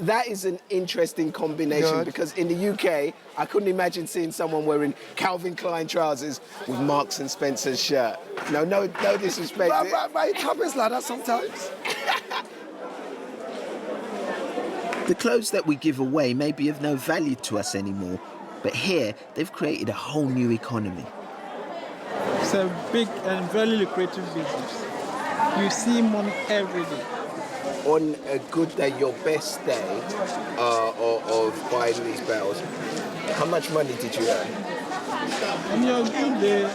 That is an interesting combination because in the UK, I couldn't imagine seeing someone wearing Calvin Klein trousers with Marks and Spencer's shirt. No disrespect. But it happens like that sometimes. The clothes that we give away may be of no value to us anymore, but here they've created a whole new economy. It's a big and very lucrative business. You see money every day. On a good day, your best day of buying these bells, how much money did you earn? On your good day,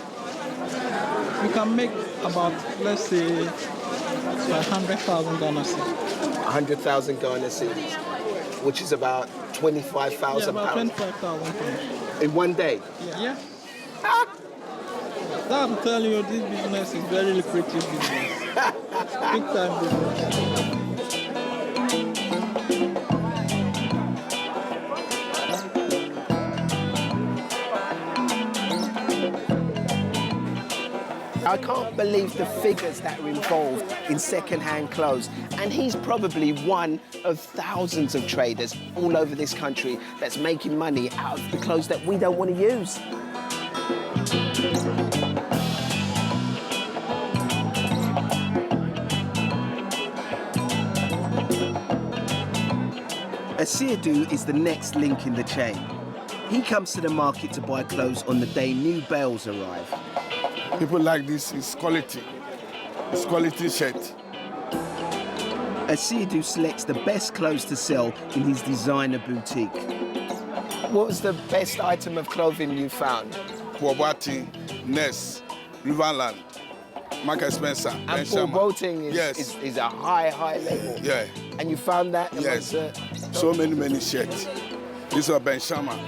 you can make about, let's say, 100,000 Ghana cedis. 100,000 Ghana cedis, which is about 25,000 yeah, about pounds. 25,000 pounds. In one day? Yeah. I'm telling you, this business is very lucrative business. Big time business. I can't believe the figures that are involved in second-hand clothes. And he's probably one of thousands of traders all over this country that's making money out of the clothes that we don't want to use. Asiedu is the next link in the chain. He comes to the market to buy clothes on the day new bales arrive. People like this, it's quality. It's quality shirt. Asiedu selects the best clothes to sell in his designer boutique. What was the best item of clothing you found? Boating, Ness, Riverland, Mark Spencer. And Boating is a high label. Yeah. And you found that? Yes. So many shirts. This is Ben Sherman.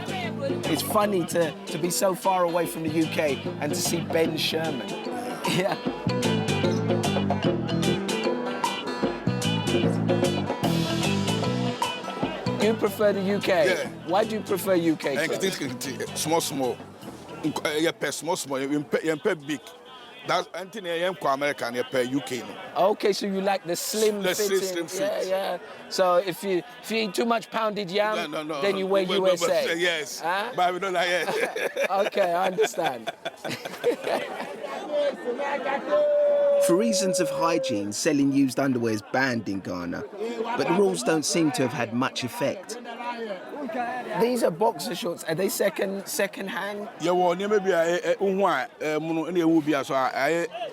It's funny to be so far away from the UK and to see Ben Sherman. Yeah. You prefer the UK? Yeah. Why do you prefer UK clothes? Small. Small. You pay big. That's anything you pay American, you pay UK. Okay, so you like the slim fitting. Slim fit. Yeah. So if you eat too much pounded yam, then you wear USA. Yes. Huh? But we don't like it. Okay, I understand. For reasons of hygiene, selling used underwear is banned in Ghana, but the rules don't seem to have had much effect. These are boxer shorts. Are they second hand? Yeah, well, maybe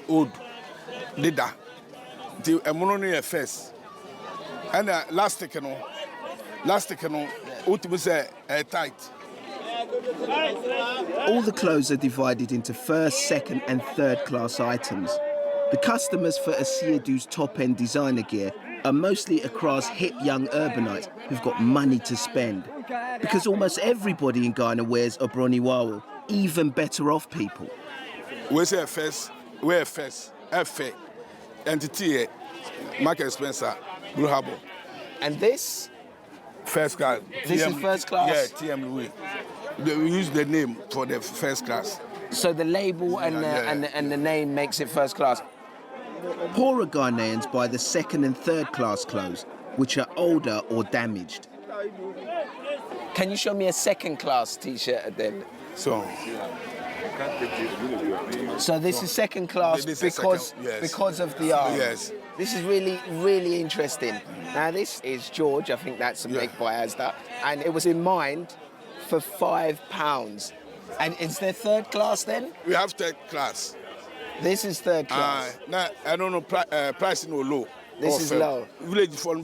old. Dida. The mono first. And elastic, ultimate tight. All the clothes are divided into first, second, and third class items. The customers for Asiedu's top-end designer gear are mostly Accra's hip young urbanites who've got money to spend. Because almost everybody in Ghana wears Obroni Wewu, even better off people. We say first, F, entity, Mark Spencer, Blue Harbour. And this? First class. This is first class? Yeah, TM Louis. We use the name for the first class. So the label and the name makes it first class. Poorer Ghanaians buy the second and third class clothes, which are older or damaged. Can you show me a second-class T-shirt then? So this is second class because of the art. Yes. This is really, really interesting. Now this is George, I think that's made by Asda, and it was in mind for £5. And is there third class then? We have third class. This is third class. I don't know, price no low. This is low. Village for a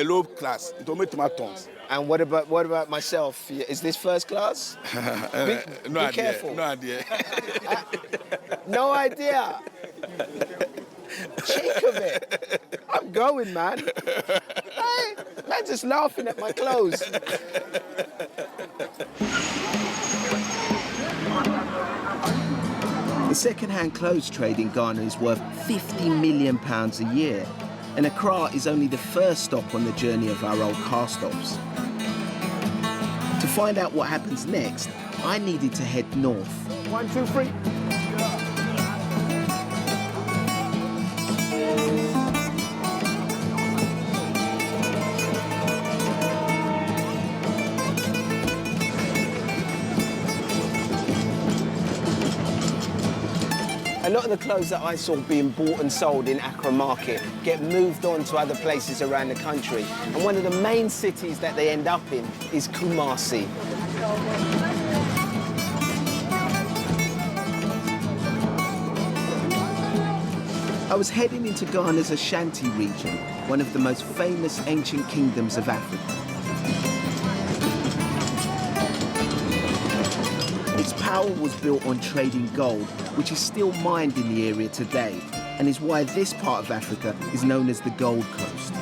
low class. It will make tomatoes. And what about myself? Is this first class? Be careful. No idea. No idea. Cheek of it. I'm going, man. Hey, man, just laughing at my clothes. The second-hand clothes trade in Ghana is worth £50 million a year, and Accra is only the first stop on the journey of our old cast-offs. To find out what happens next, I needed to head north. 1, 2, 3. A lot of the clothes that I saw being bought and sold in Accra Market get moved on to other places around the country. And one of the main cities that they end up in is Kumasi. I was heading into Ghana's Ashanti region, one of the most famous ancient kingdoms of Africa. Its power was built on trading gold, which is still mined in the area today, and is why this part of Africa is known as the Gold Coast.